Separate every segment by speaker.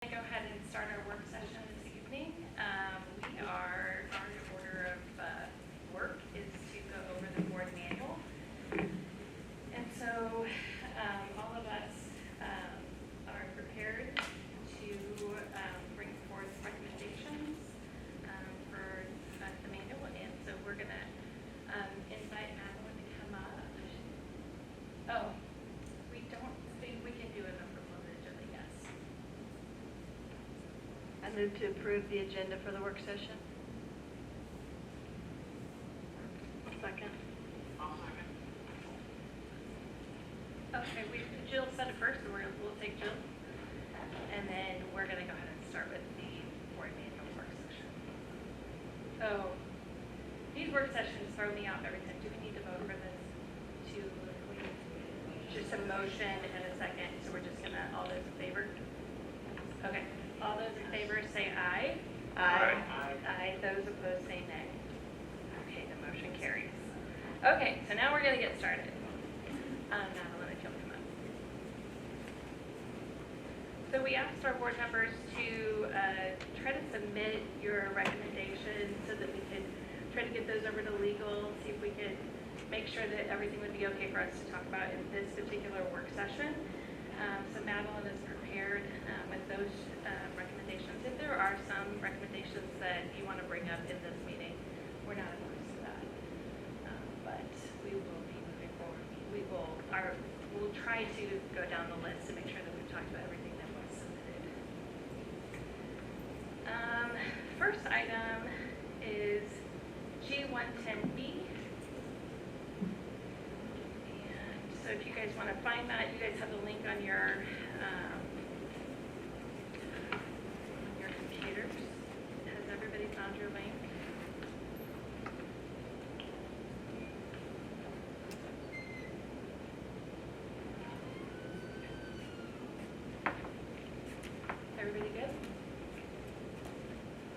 Speaker 1: Go ahead and start our work session this evening. Our order of work is to go over the board manual. And so all of us are prepared to bring forth recommendations for the manual. And so we're going to invite Madeline to come up. Oh, we don't think we can do a number of agenda, yes.
Speaker 2: I move to approve the agenda for the work session. Second.
Speaker 1: Okay, Jill said it first, so we'll take Jill. And then we're going to go ahead and start with the board manual work session. So these work sessions throw me off every time. Do we need to vote for this? Just a motion and a second, so we're just going to, all those in favor? Okay, all those in favor say aye.
Speaker 2: Aye.
Speaker 1: Aye. Those opposed say nay. Okay, the motion carries. Okay, so now we're going to get started. Madeline, if you'll come up. So we asked our board members to try to submit your recommendations so that we could try to get those over to legal, see if we could make sure that everything would be okay for us to talk about in this particular work session. So Madeline is prepared with those recommendations. If there are some recommendations that you want to bring up in this meeting, we're not opposed to that. But we will be moving forward. We'll try to go down the list to make sure that we've talked about everything that was submitted. First item is G110B. So if you guys want to find that, you guys have the link on your computers. Has everybody found your link? Everybody good?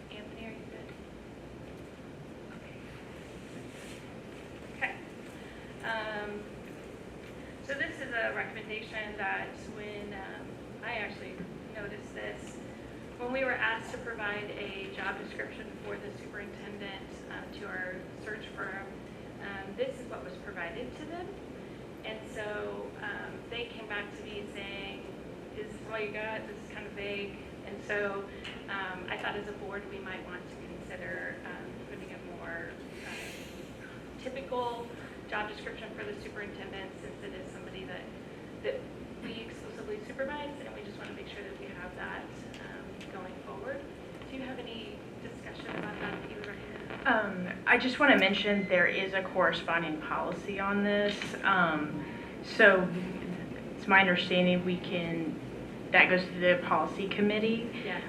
Speaker 1: Anthony, are you good? Okay. So this is a recommendation that when I actually noticed this, when we were asked to provide a job description for the superintendent to our search firm, this is what was provided to them. And so they came back to me saying, is this all you got? This is kind of vague. And so I thought as a board we might want to consider putting a more typical job description for the superintendent, since it is somebody that we exclusively supervise, and we just want to make sure that we have that going forward. Do you have any discussion about that you would recommend?
Speaker 3: I just want to mention there is a corresponding policy on this. So it's my understanding that goes to the policy committee.
Speaker 1: Yes.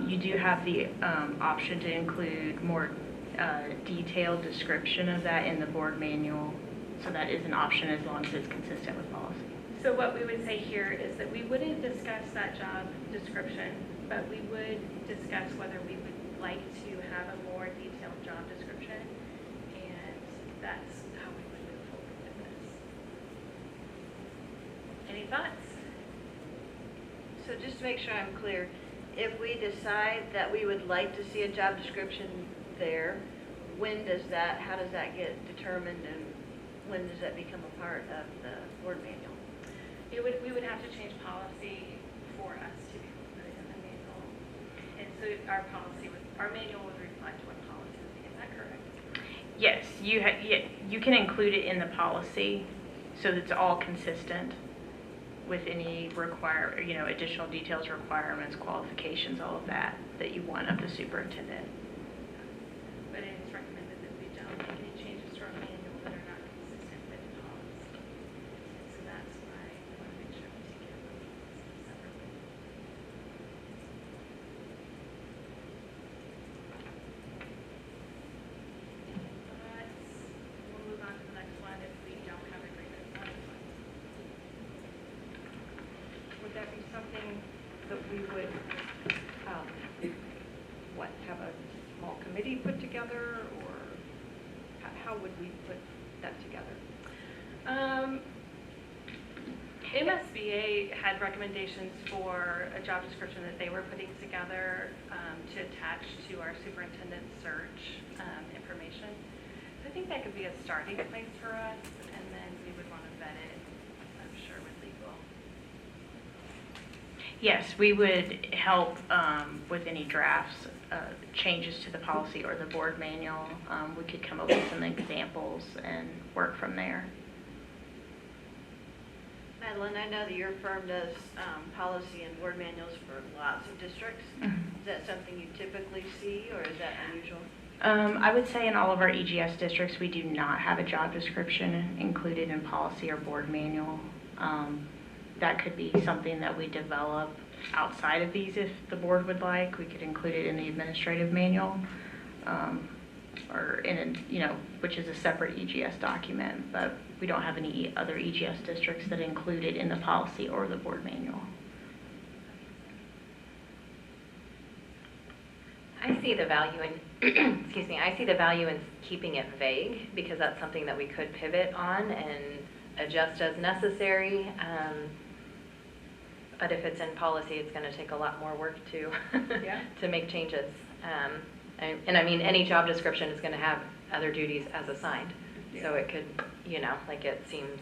Speaker 3: You do have the option to include more detailed description of that in the board manual. So that is an option as long as it's consistent with policy.
Speaker 1: So what we would say here is that we wouldn't discuss that job description, but we would discuss whether we would like to have a more detailed job description, and that's how we would move forward with this. Any thoughts?
Speaker 2: So just to make sure I'm clear, if we decide that we would like to see a job description there, how does that get determined, and when does that become a part of the board manual?
Speaker 1: We would have to change policy for us to be able to put it in the manual. And so our manual would reflect what policy would be. Is that correct?
Speaker 3: Yes, you can include it in the policy so that it's all consistent with any additional details, requirements, qualifications, all of that you want of the superintendent.
Speaker 1: But it is recommended that we don't make any changes to our manual that are not consistent with policy. So that's why I want to make sure we take care of those separately. We'll move on to the next one if we don't have agreement on this one.
Speaker 4: Would that be something that we would, have a small committee put together, or how would we put that together?
Speaker 1: MSBA had recommendations for a job description that they were putting together to attach to our superintendent search information. So I think that could be a starting place for us, and then we would want to vet it, I'm sure, with legal.
Speaker 3: Yes, we would help with any drafts, changes to the policy or the board manual. We could come up with some examples and work from there.
Speaker 2: Madeline, I know that your firm does policy and board manuals for lots of districts. Is that something you typically see, or is that unusual?
Speaker 3: I would say in all of our EGS districts, we do not have a job description included in policy or board manual. That could be something that we develop outside of these if the board would like. We could include it in the administrative manual, or in which is a separate EGS document, but we don't have any other EGS districts that include it in the policy or the board manual.
Speaker 5: I see the value in, excuse me, I see the value in keeping it vague, because that's something that we could pivot on and adjust as necessary. But if it's in policy, it's going to take a lot more work to to make changes. And I mean, any job description is going to have other duties as assigned. So it could, it seems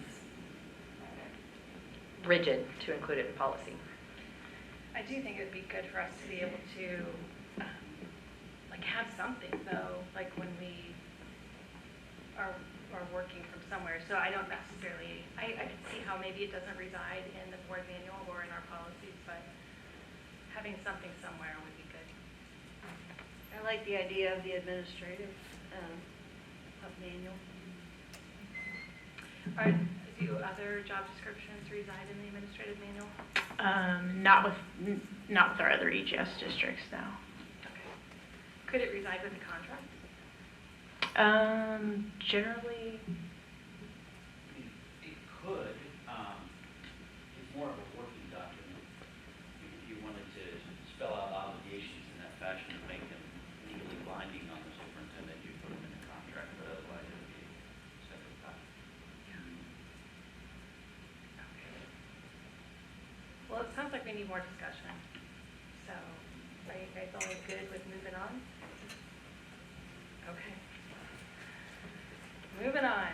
Speaker 5: rigid to include it in policy.
Speaker 1: I do think it would be good for us to be able to have something though, like when we are working from somewhere. So I don't necessarily, I can see how maybe it doesn't reside in the board manual or in our policies, but having something somewhere would be good.
Speaker 2: I like the idea of the administrative manual.
Speaker 1: Do other job descriptions reside in the administrative manual?
Speaker 3: Not with our other EGS districts, no.
Speaker 1: Okay. Could it reside with the contract?
Speaker 3: Generally,
Speaker 6: it could. It's more of a working document. If you wanted to spell out obligations in that fashion and make them legally binding on the superintendent, you put them in the contract, but otherwise it would be a separate document.
Speaker 1: Okay. Well, it sounds like we need more discussion. So, are you guys all good with moving on? Okay. Moving on.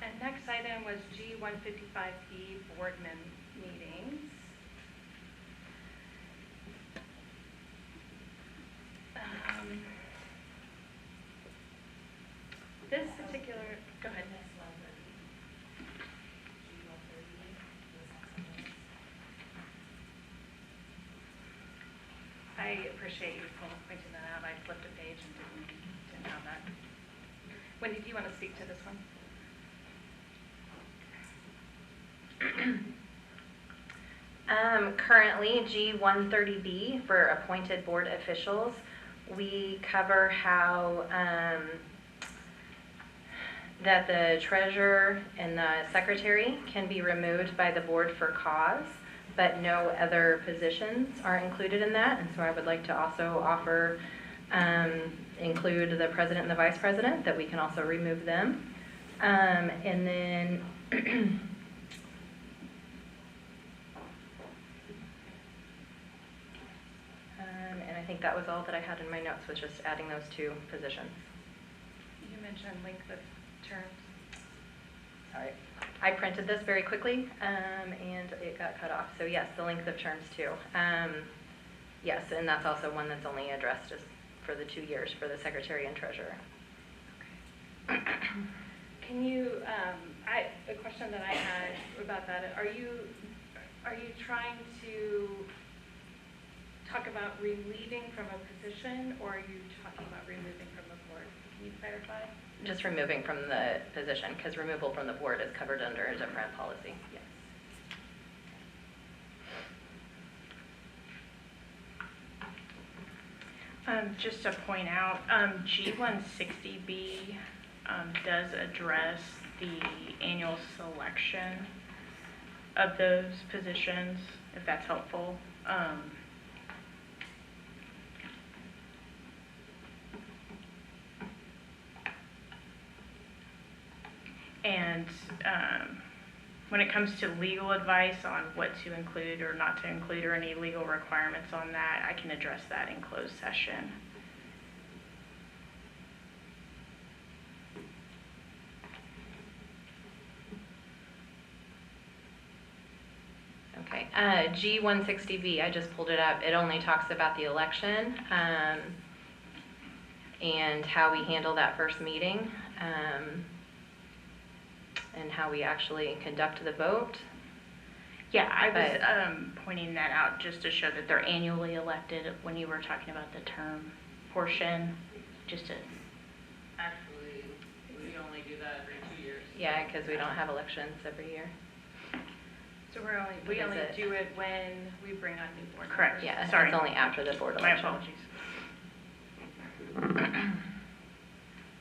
Speaker 1: And next item was G155B board meetings. This particular, go ahead. I appreciate you pointing that out. I flipped a page and didn't have that. Wendy, do you want to speak to this one?
Speaker 5: Currently, G130B for appointed board officials, we cover how that the treasurer and the secretary can be removed by the board for cause, but no other positions are included in that. And so I would like to also offer, include the president and the vice president, that we can also remove them. And then and I think that was all that I had in my notes, was just adding those two positions.
Speaker 1: You mentioned length of terms.
Speaker 5: Sorry. I printed this very quickly, and it got cut off. So yes, the length of terms too. Yes, and that's also one that's only addressed as for the 2 years for the secretary and treasurer.
Speaker 1: Okay. Can you, a question that I had about that, are you trying to talk about relieving from a position, or are you talking about removing from the board? Can you clarify?
Speaker 5: Just removing from the position, because removal from the board is covered under a different policy.
Speaker 1: Yes.
Speaker 3: just to point out, G160B does address the annual selection of those positions, if that's helpful. And when it comes to legal advice on what to include or not to include or any legal requirements on that, I can address that in closed session.
Speaker 5: Okay, G160B, I just pulled it up. It only talks about the election and how we handle that first meeting and how we actually conduct the vote.
Speaker 3: Yeah, I was pointing that out just to show that they're annually elected when you were talking about the term portion, just to,
Speaker 7: Actually, we only do that every 2 years.
Speaker 5: Yeah, because we don't have elections every year.
Speaker 1: So we
Speaker 5: What
Speaker 1: only
Speaker 5: is it?
Speaker 1: do it when we bring on new board members.
Speaker 3: Correct.
Speaker 5: Yeah,
Speaker 3: Sorry.
Speaker 5: it's only after the board
Speaker 3: my
Speaker 5: election.
Speaker 3: apologies.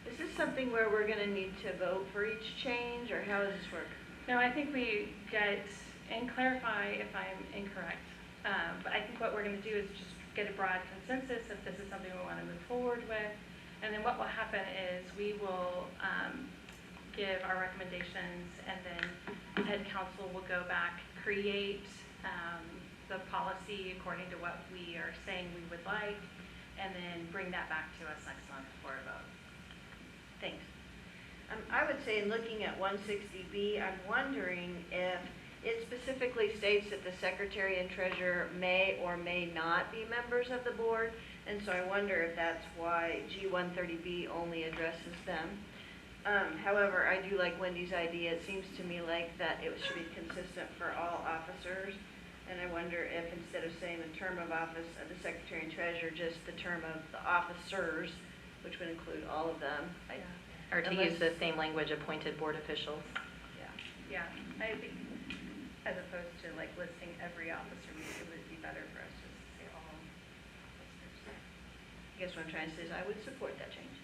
Speaker 2: Is this something where we're gonna need to vote for each change, or how does this work?
Speaker 1: No, I think we get, and clarify if I'm incorrect, but I think what we're gonna do is just get a broad consensus if this is something we wanna move forward with. And then what will happen is we will give our recommendations, and then Ed Council will go back, create the policy according to what we are saying we would like, and then bring that back to us next month for a vote.
Speaker 2: Thanks. I would say in looking at 160B, I'm wondering if it specifically states that the secretary and treasurer may or may not be members of the board, and so I wonder if that's why G130B only addresses them. However, I do like Wendy's idea. It seems to me like that it should be consistent for all officers, and I wonder if instead of saying the term of office of the secretary and treasurer, just the term of the officers, which would include all of them.
Speaker 5: Or to
Speaker 2: Unless-
Speaker 5: use the same language, appointed board officials.
Speaker 1: Yeah, I think as opposed to like listing every officer, it would be better for us just to say all officers.
Speaker 2: I guess what I'm trying to say is I would support that change.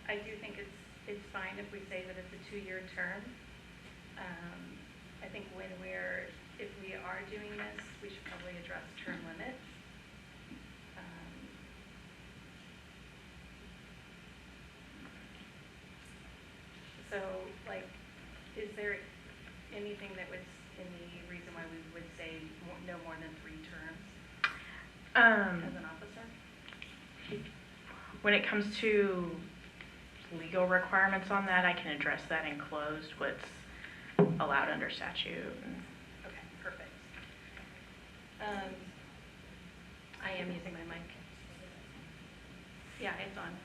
Speaker 1: I do think it's fine if we say that it's a 2-year term. I think if we are doing this, we should probably address term limits. So, like, is there anything that was any reason why we would say no more than 3 terms as an officer?
Speaker 3: When it comes to legal requirements on that, I can address that in closed, what's allowed under statute.
Speaker 1: Okay, perfect. I am using my mic. Yeah, it's on.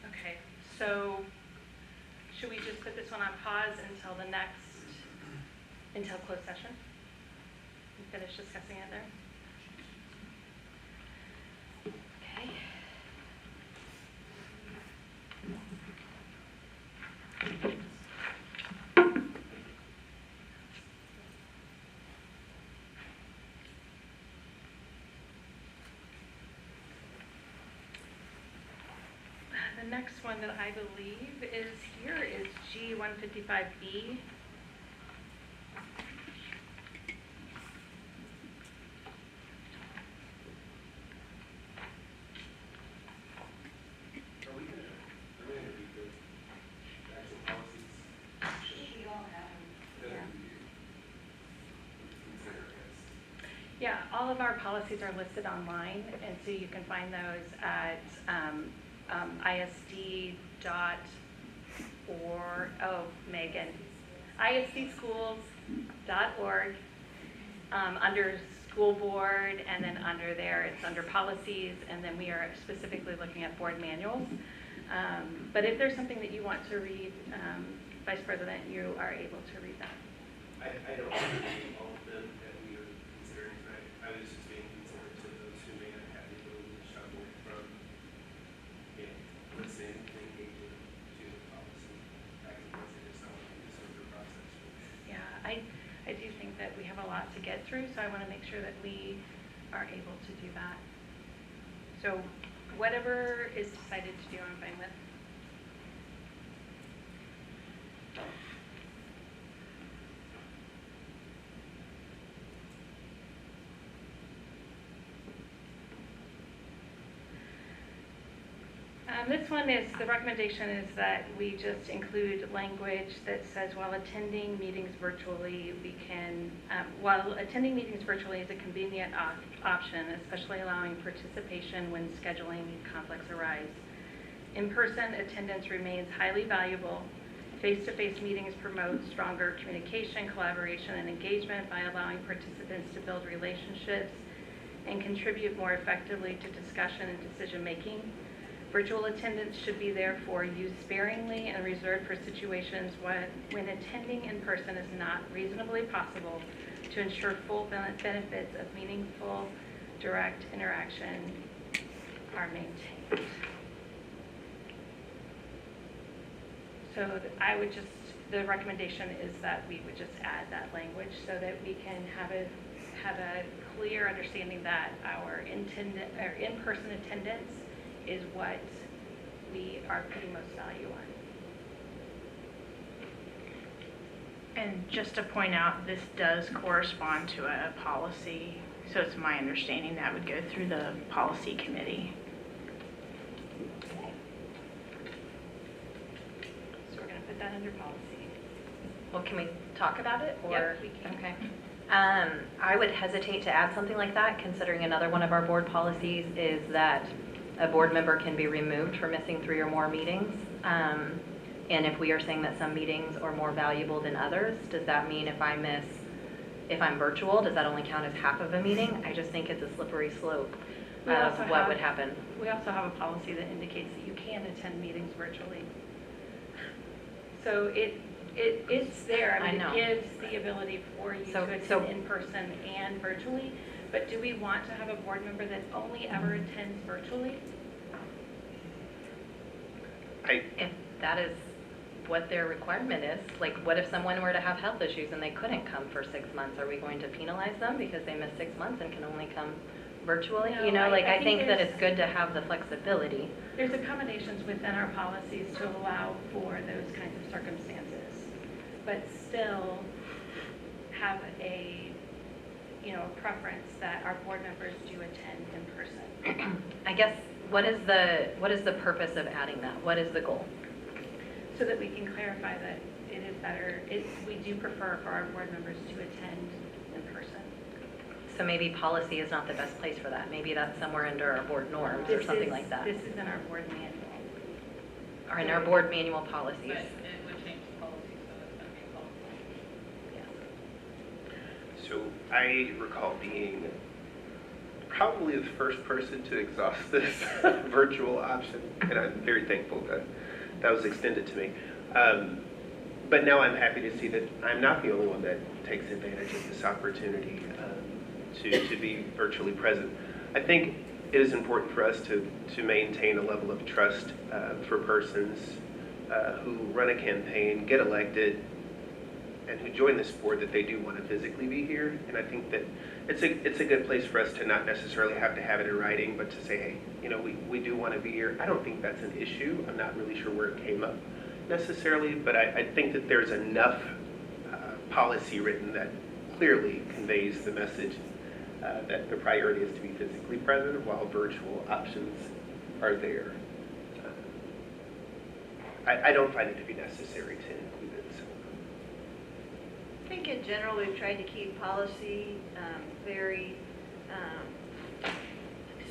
Speaker 1: Okay, so should we just put this one on pause until until closed session? And finish discussing it there?
Speaker 5: Okay.
Speaker 1: The next one that I believe is here is G155B. Yeah, all of our policies are listed online, and so you can find those at isdschools.org, under school board, and then under there, it's under policies, and then we are specifically looking at board manuals. But if there's something that you want to read, Vice President, you are able to read that.
Speaker 8: I don't know all of them that we are considering tonight. I was just being concerned to those who may not have the ability to struggle from, listening and engaging to the policy. I can consider someone who just the process.
Speaker 1: Yeah, I do think that we have a lot to get through, so I want to make sure that we are able to do that. So whatever is decided to do, I'm fine with. This one is, the recommendation is that we just include language that says while attending meetings virtually, while attending meetings virtually is a convenient option, especially allowing participation when scheduling conflicts arise. In-person attendance remains highly valuable. Face-to-face meetings promote stronger communication, collaboration, and engagement by allowing participants to build relationships and contribute more effectively to discussion and decision-making. Virtual attendance should be therefore used sparingly and reserved for situations when attending in person is not reasonably possible to ensure full benefits of meaningful, direct interaction are maintained. So the recommendation is that we would just add that language so that we can have a clear understanding that our in-person attendance is what we are putting most value on.
Speaker 3: And just to point out, this does correspond to a policy, so it's my understanding that would go through the policy committee.
Speaker 1: So we're going to put that under policy.
Speaker 5: Well, can we talk about it? Or?
Speaker 1: Yep, we can.
Speaker 5: Okay. I would hesitate to add something like that, considering another one of our board policies is that a board member can be removed for missing 3 or more meetings. And if we are saying that some meetings are more valuable than others, does that mean if I'm virtual, does that only count as half of a meeting? I just think it's a slippery slope of what would happen.
Speaker 1: We also have a policy that indicates that you can attend meetings virtually. So it's there. I mean,
Speaker 5: I know.
Speaker 1: it gives the ability for you to attend in person and virtually. But do we want to have a board member that only ever attends virtually?
Speaker 5: If that is what their requirement is, like what if someone were to have health issues and they couldn't come for 6 months? Are we going to penalize them because they missed 6 months and can only come virtually?
Speaker 1: No,
Speaker 5: You know, like I think that
Speaker 1: there's-
Speaker 5: it's good to have the flexibility.
Speaker 1: There's accommodations within our policies to allow for those kinds of circumstances, but still have a preference that our board members do attend in person.
Speaker 5: I guess, what is the purpose of adding that? What is the goal?
Speaker 1: So that we can clarify that it is better, we do prefer for our board members to attend in person.
Speaker 5: So maybe policy is not the best place for that. Maybe that's somewhere under our board norms or something like that.
Speaker 1: This is in our board manual.
Speaker 5: Or in our board manual policies.
Speaker 7: But it would change the policy, so it's gonna be a policy.
Speaker 5: Yes.
Speaker 8: So I recall being probably the first person to exhaust this virtual option, and I'm very thankful that that was extended to me. But now I'm happy to see that I'm not the only one that takes advantage of this opportunity to be virtually present. I think it is important for us to maintain a level of trust for persons who run a campaign, get elected, and who join this board, that they do want to physically be here. And I think that it's a good place for us to not necessarily have to have it in writing, but to say, hey, we do want to be here. I don't think that's an issue. I'm not really sure where it came up necessarily, but I think that there's enough policy written that clearly conveys the message that the priority is to be physically present while virtual options are there. I don't find it to be necessary to include it. So.
Speaker 2: I think in general, we've tried to keep policy very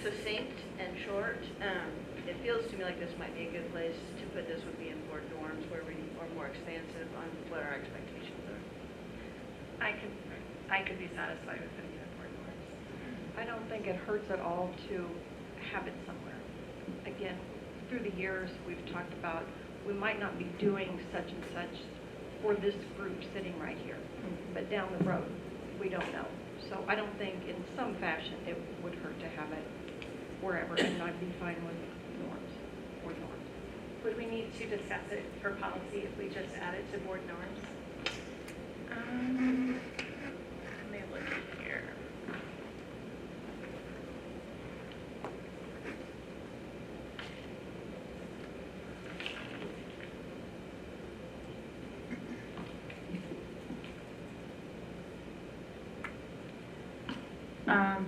Speaker 2: succinct and short. It feels to me like this might be a good place to put this would be in board norms where we are more expansive on what our expectations are.
Speaker 1: I could be satisfied with putting it in board norms.
Speaker 4: I don't think it hurts at all to have it somewhere. Again, through the years, we've talked about, we might not be doing such and such for this group sitting right here, but down the road, we don't know. So I don't think in some fashion it would hurt to have it wherever, and I'd be fine with norms or norms.
Speaker 1: Would we need to discuss it for policy if we just add it to board norms?
Speaker 3: Let me look here.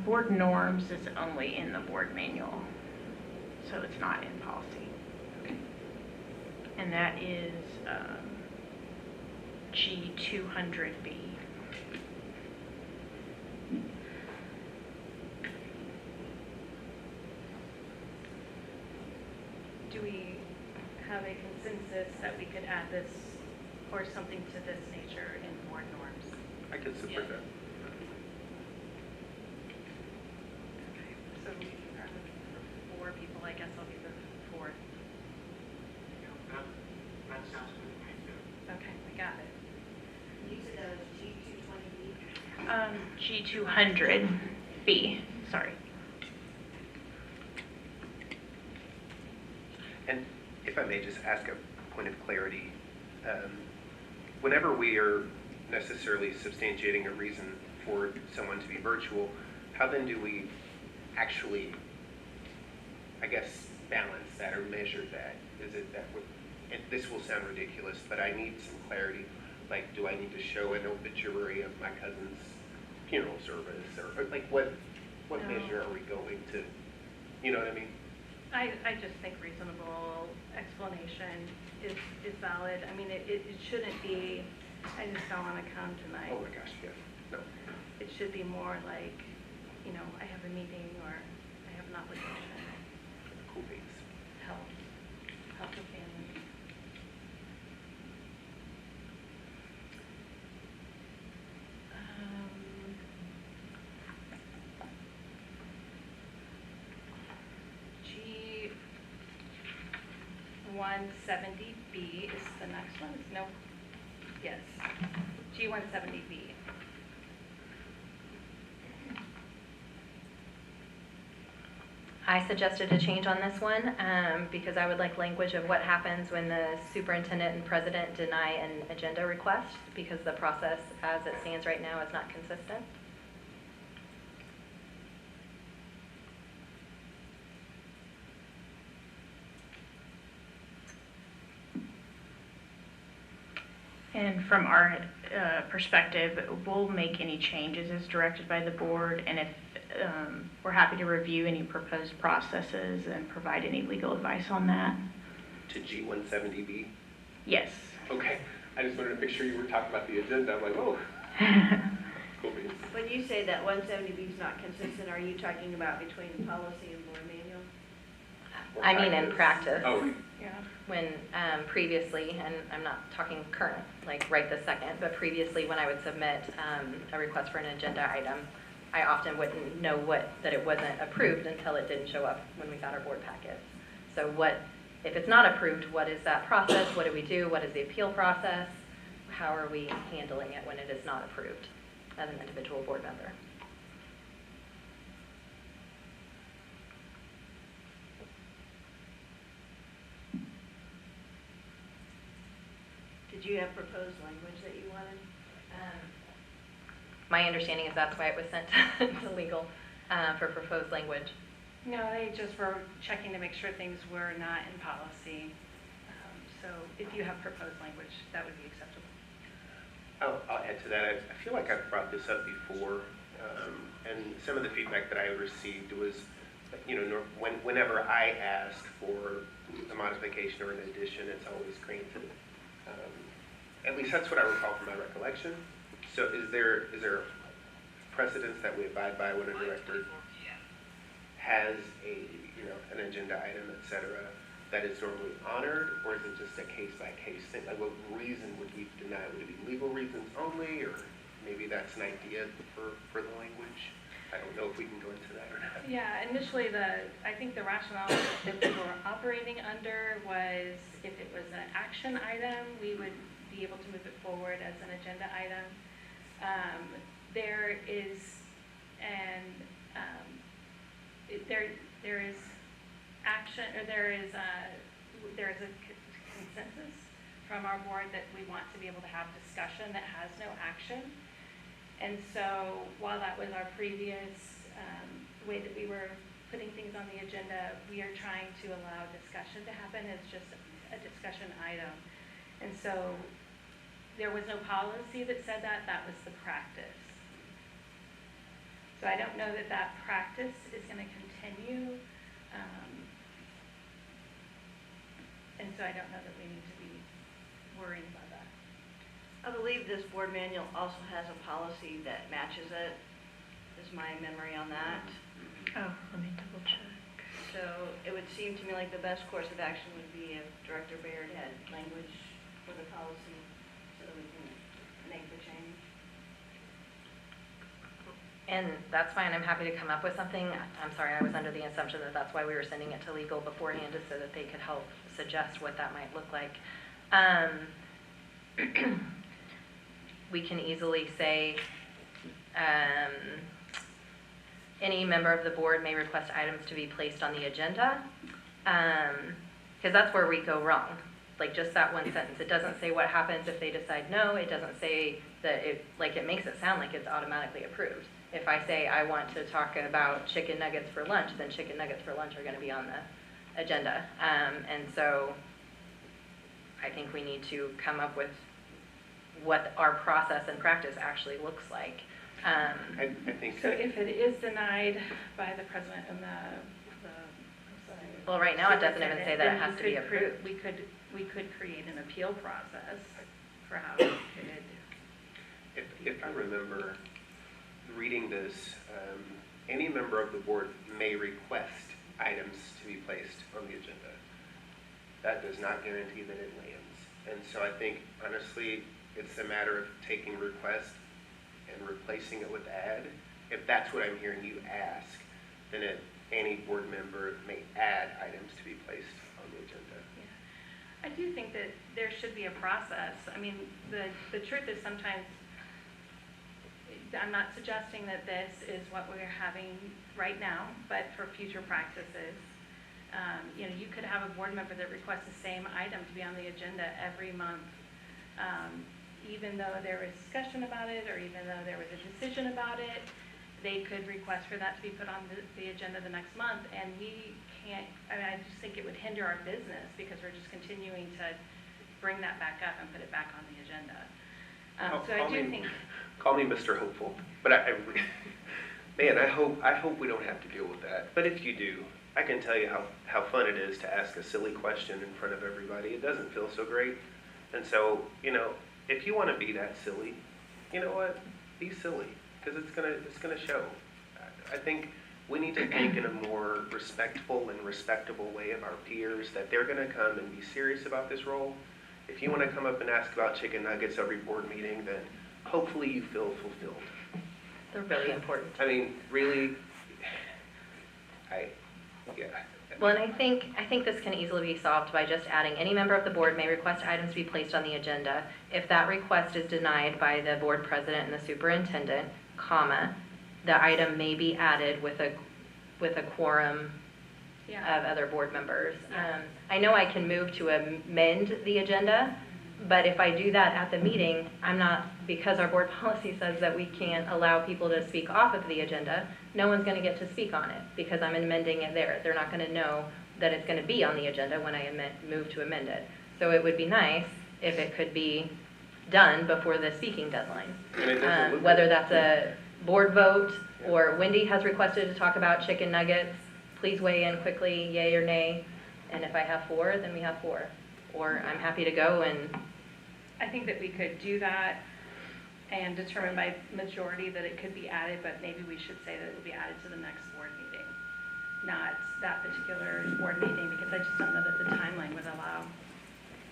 Speaker 3: Board norms is only in the board manual, so it's not in policy. and that is G200B.
Speaker 1: Do we have a consensus that we could add this or something to this nature in board norms?
Speaker 8: I could support that.
Speaker 1: So we are looking for 4 people, I guess I'll be the 4th.
Speaker 9: That sounds good to me too.
Speaker 1: Okay, we got it.
Speaker 2: You said that was G220B?
Speaker 3: G200B, sorry.
Speaker 8: And if I may just ask a point of clarity, whenever we are necessarily substantiating a reason for someone to be virtual, how then do we actually, I guess, balance that or measure that? Is it that, and this will sound ridiculous, but I need some clarity. Like, do I need to show an obituary of my cousin's funeral service? Or like, what
Speaker 1: No.
Speaker 8: measure are we going to, you know what I mean?
Speaker 1: I just think reasonable explanation is valid. I mean, it shouldn't be, I just don't want to come tonight.
Speaker 8: Oh my gosh, yeah, no.
Speaker 1: It should be more like, you know, I have a meeting or I have an obligation.
Speaker 8: Cool beans.
Speaker 1: Help the family. G170B is the next one. No, yes. G170B.
Speaker 5: I suggested a change on this one because I would like language of what happens when the superintendent and president deny an agenda request, because the process as it stands right now is not consistent.
Speaker 3: And from our perspective, we'll make any changes as directed by the board, and if we're happy to review any proposed processes and provide any legal advice on that.
Speaker 8: To G170B?
Speaker 3: Yes.
Speaker 8: Okay, I just wanted to make sure you were talking about the agenda. I'm like, oh, cool beans.
Speaker 2: When you say that 170B is not consistent, are you talking about between policy and board manual?
Speaker 5: I mean, in practice.
Speaker 8: Oh, okay.
Speaker 1: Yeah.
Speaker 5: When previously, and I'm not talking current, like right this second, but previously when I would submit a request for an agenda item, I often wouldn't know that it wasn't approved until it didn't show up when we got our board packets. So if it's not approved, what is that process? What do we do? What is the appeal process? How are we handling it when it is not approved as an individual board member?
Speaker 2: Did you have proposed language that you wanted?
Speaker 5: My understanding is that's why it was sent to legal for proposed language.
Speaker 1: No, they just were checking to make sure things were not in policy. So if you have proposed language, that would be acceptable.
Speaker 8: I'll add to that. I feel like I've brought this up before, and some of the feedback that I received was, you know, whenever I ask for a modification or an addition, it's always granted. At least that's what I recall from my recollection. So is there precedence that we abide by when a director has an agenda item, et cetera, that is normally honored, or is it just a case-by-case thing? Like, what reason would we deny? Would it be legal reasons only, or maybe that's an idea for the language? I don't know if we can go into that or not.
Speaker 1: Yeah, initially I think the rationale that we were operating under was if it was an action item, we would be able to move it forward as an agenda item. There is action, or there is a consensus from our board that we want to be able to have discussion that has no action. And so while that was our previous way that we were putting things on the agenda, we are trying to allow discussion to happen as just a discussion item. And so there was no policy that said that, that was the practice. So I don't know that that practice is going to continue. And so I don't know that we need to be worrying about that.
Speaker 2: I believe this board manual also has a policy that matches it, is my memory on that.
Speaker 3: Oh, let me double check.
Speaker 2: So it would seem to me like the best course of action would be if Director Baird had language for the policy so that we can make the change.
Speaker 5: And that's fine, I'm happy to come up with something. I'm sorry, I was under the assumption that that's why we were sending it to legal beforehand, is so that they could help suggest what that might look like. We can easily say, any member of the board may request items to be placed on the agenda, because that's where we go wrong. Like just that one sentence, it doesn't say what happens if they decide no, it doesn't say that it makes it sound like it's automatically approved. If I say I want to talk about chicken nuggets for lunch, then chicken nuggets for lunch are going to be on the agenda. And so I think we need to come up with what our process and practice actually looks like.
Speaker 8: I think
Speaker 1: So
Speaker 8: that,
Speaker 1: if it is denied by the president and
Speaker 5: Well, right now it doesn't even say that it
Speaker 1: then
Speaker 5: has to be
Speaker 1: we could cre-
Speaker 5: approved.
Speaker 1: We could create an appeal process for how we could.
Speaker 8: if I remember reading this, any member of the board may request items to be placed on the agenda. That does not guarantee that it lands. And so I think, honestly, it's a matter of taking request and replacing it with add. If that's what I'm hearing you ask, then any board member may add items to be placed on the agenda.
Speaker 1: I do think that there should be a process. I mean, the truth is sometimes, I'm not suggesting that this is what we're having right now, but for future practices. You could have a board member that requests the same item to be on the agenda every month, even though there was discussion about it, or even though there was a decision about it. They could request for that to be put on the agenda the next month, and we can't, I just think it would hinder our business because we're just continuing to bring that back up and put it back on the agenda. So I do think.
Speaker 8: Call me Mr. Hopeful, but man, I hope we don't have to deal with that. But if you do, I can tell you how fun it is to ask a silly question in front of everybody. It doesn't feel so great. And so, if you want to be that silly, you know what? Be silly, because it's gonna show. I think we need to think in a more respectful and respectable way of our peers, that they're gonna come and be serious about this role. If you want to come up and ask about chicken nuggets every board meeting, then hopefully you feel fulfilled.
Speaker 5: They're really important.
Speaker 8: I mean, really, yeah.
Speaker 5: Well, and I think this can easily be solved by just adding, any member of the board may request items to be placed on the agenda. If that request is denied by the board president and the superintendent, comma, the item may be added with a quorum of other board members. I know I can move to amend the agenda, but if I do that at the meeting, because our board policy says that we can't allow people to speak off of the agenda, no one's going to get to speak on it because I'm amending it there. They're not going to know that it's going to be on the agenda when I move to amend it. So it would be nice if it could be done before the speaking deadline.
Speaker 8: And it doesn't look
Speaker 5: Whether
Speaker 8: good.
Speaker 5: that's a board vote or Wendy has requested to talk about chicken nuggets, please weigh in quickly, yay or nay. And if I have 4, then we have 4. Or I'm happy to go and...
Speaker 1: I think that we could do that and determine by majority that it could be added, but maybe we should say that it will be added to the next board meeting, not that particular board meeting, because I just don't know that the timeline would allow.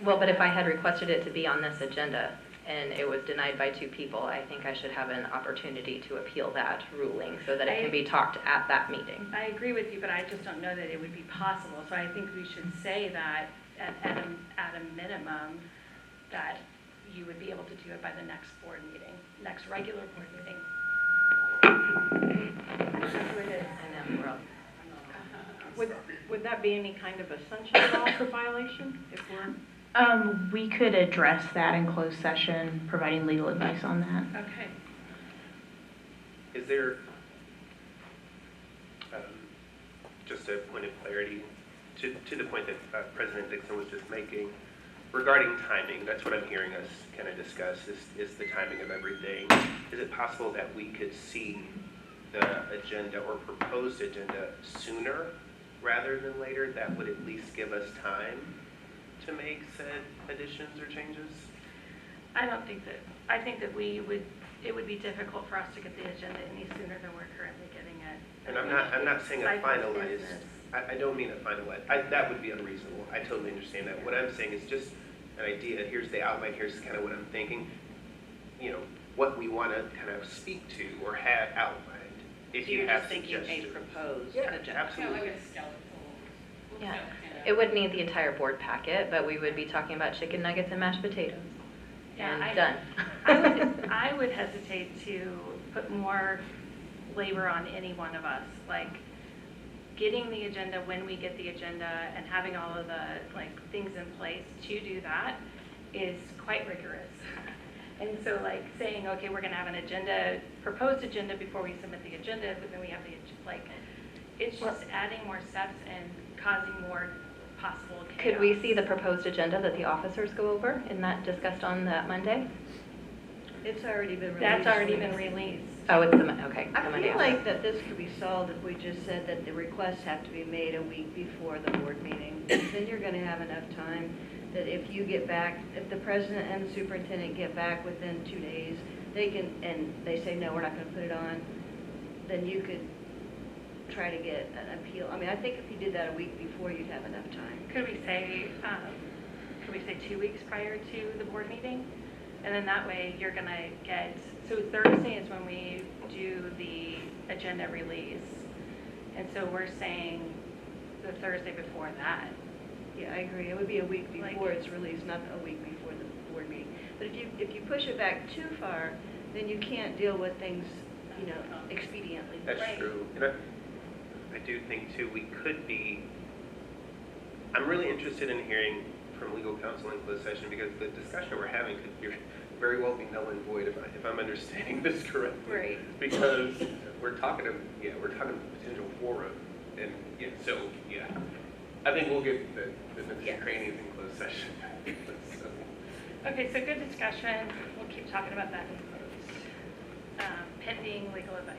Speaker 5: Well, but if I had requested it to be on this agenda and it was denied by 2 people, I think I should have an opportunity to appeal that ruling so that it can be talked at that meeting.
Speaker 1: I agree with you, but I just don't know that it would be possible. So I think we should say that at a minimum, that you would be able to do it by the next board meeting, next regular board meeting. That's what it is.
Speaker 5: I know, we're all...
Speaker 4: Would that be any kind of a sunshine law violation if we're?
Speaker 3: We could address that in closed session, providing legal advice on that.
Speaker 1: Okay.
Speaker 8: Is there, just a point of clarity, to the point that President Dixon was just making, regarding timing, that's what I'm hearing us kind of discuss, is the timing of everything. Is it possible that we could see the agenda or proposed agenda sooner rather than later? That would at least give us time to make said additions or changes?
Speaker 1: I think that it would be difficult for us to get the agenda any sooner than we're currently getting it.
Speaker 8: And I'm not saying a
Speaker 1: Cycle
Speaker 8: finalized,
Speaker 1: business.
Speaker 8: I don't mean a finalized, that would be unreasonable. I totally understand that. What I'm saying is just an idea, here's the outline, here's kind of what I'm thinking, you know, what we want to kind of speak to or have outlined. If
Speaker 2: So
Speaker 8: you
Speaker 2: you're
Speaker 8: have
Speaker 2: just thinking a
Speaker 8: suggestions.
Speaker 2: proposed
Speaker 8: Yeah,
Speaker 2: agenda.
Speaker 7: Yeah,
Speaker 8: absolutely.
Speaker 7: like a skeletal.
Speaker 5: Yeah.
Speaker 7: kind of-
Speaker 5: It would need the entire board packet, but we would be talking about chicken nuggets and mashed potatoes.
Speaker 1: Yeah,
Speaker 5: And
Speaker 1: I-
Speaker 5: done.
Speaker 1: I would hesitate to put more labor on any one of us, like getting the agenda when we get the agenda and having all of the like things in place to do that is quite rigorous. And so like saying, okay, we're gonna have an agenda, proposed agenda before we submit the agenda, but then we have the, like, it's just adding more steps and causing more possible chaos.
Speaker 5: Could we see the proposed agenda that the officers go over? Isn't that discussed on that Monday?
Speaker 2: It's already been released.
Speaker 1: That's already been released.
Speaker 5: Oh, it's the, okay. the
Speaker 2: I
Speaker 5: Monday
Speaker 2: feel
Speaker 5: after.
Speaker 2: like that this could be solved if we just said that the requests have to be made a week before the board meeting. Then you're gonna have enough time that if you get back, if the president and the superintendent get back within 2 days, they can, and they say, no, we're not gonna put it on, then you could try to get an appeal. I mean, I think if you did that a week before, you'd have enough time.
Speaker 1: Could we say 2 weeks prior to the board meeting? And then that way you're gonna get, so Thursday is when we do the agenda release. And so we're saying the Thursday before that.
Speaker 2: Yeah, I agree. It would be a week
Speaker 1: Like-
Speaker 2: before it's released, not a week before the board meeting. But if you push it back too far, then you can't deal with things, you know, expediently.
Speaker 8: That's
Speaker 1: Right.
Speaker 8: true. And I do think too, we could be, I'm really interested in hearing from legal counsel in closed session because the discussion we're having could very well be null and void if I'm understanding this correctly.
Speaker 1: Right.
Speaker 8: Because we're talking potential forum and yeah. I think we'll get the
Speaker 1: Yes.
Speaker 8: crannies in closed session. So,
Speaker 1: Okay, so good discussion. We'll keep talking about that in closed. Pending legal advice.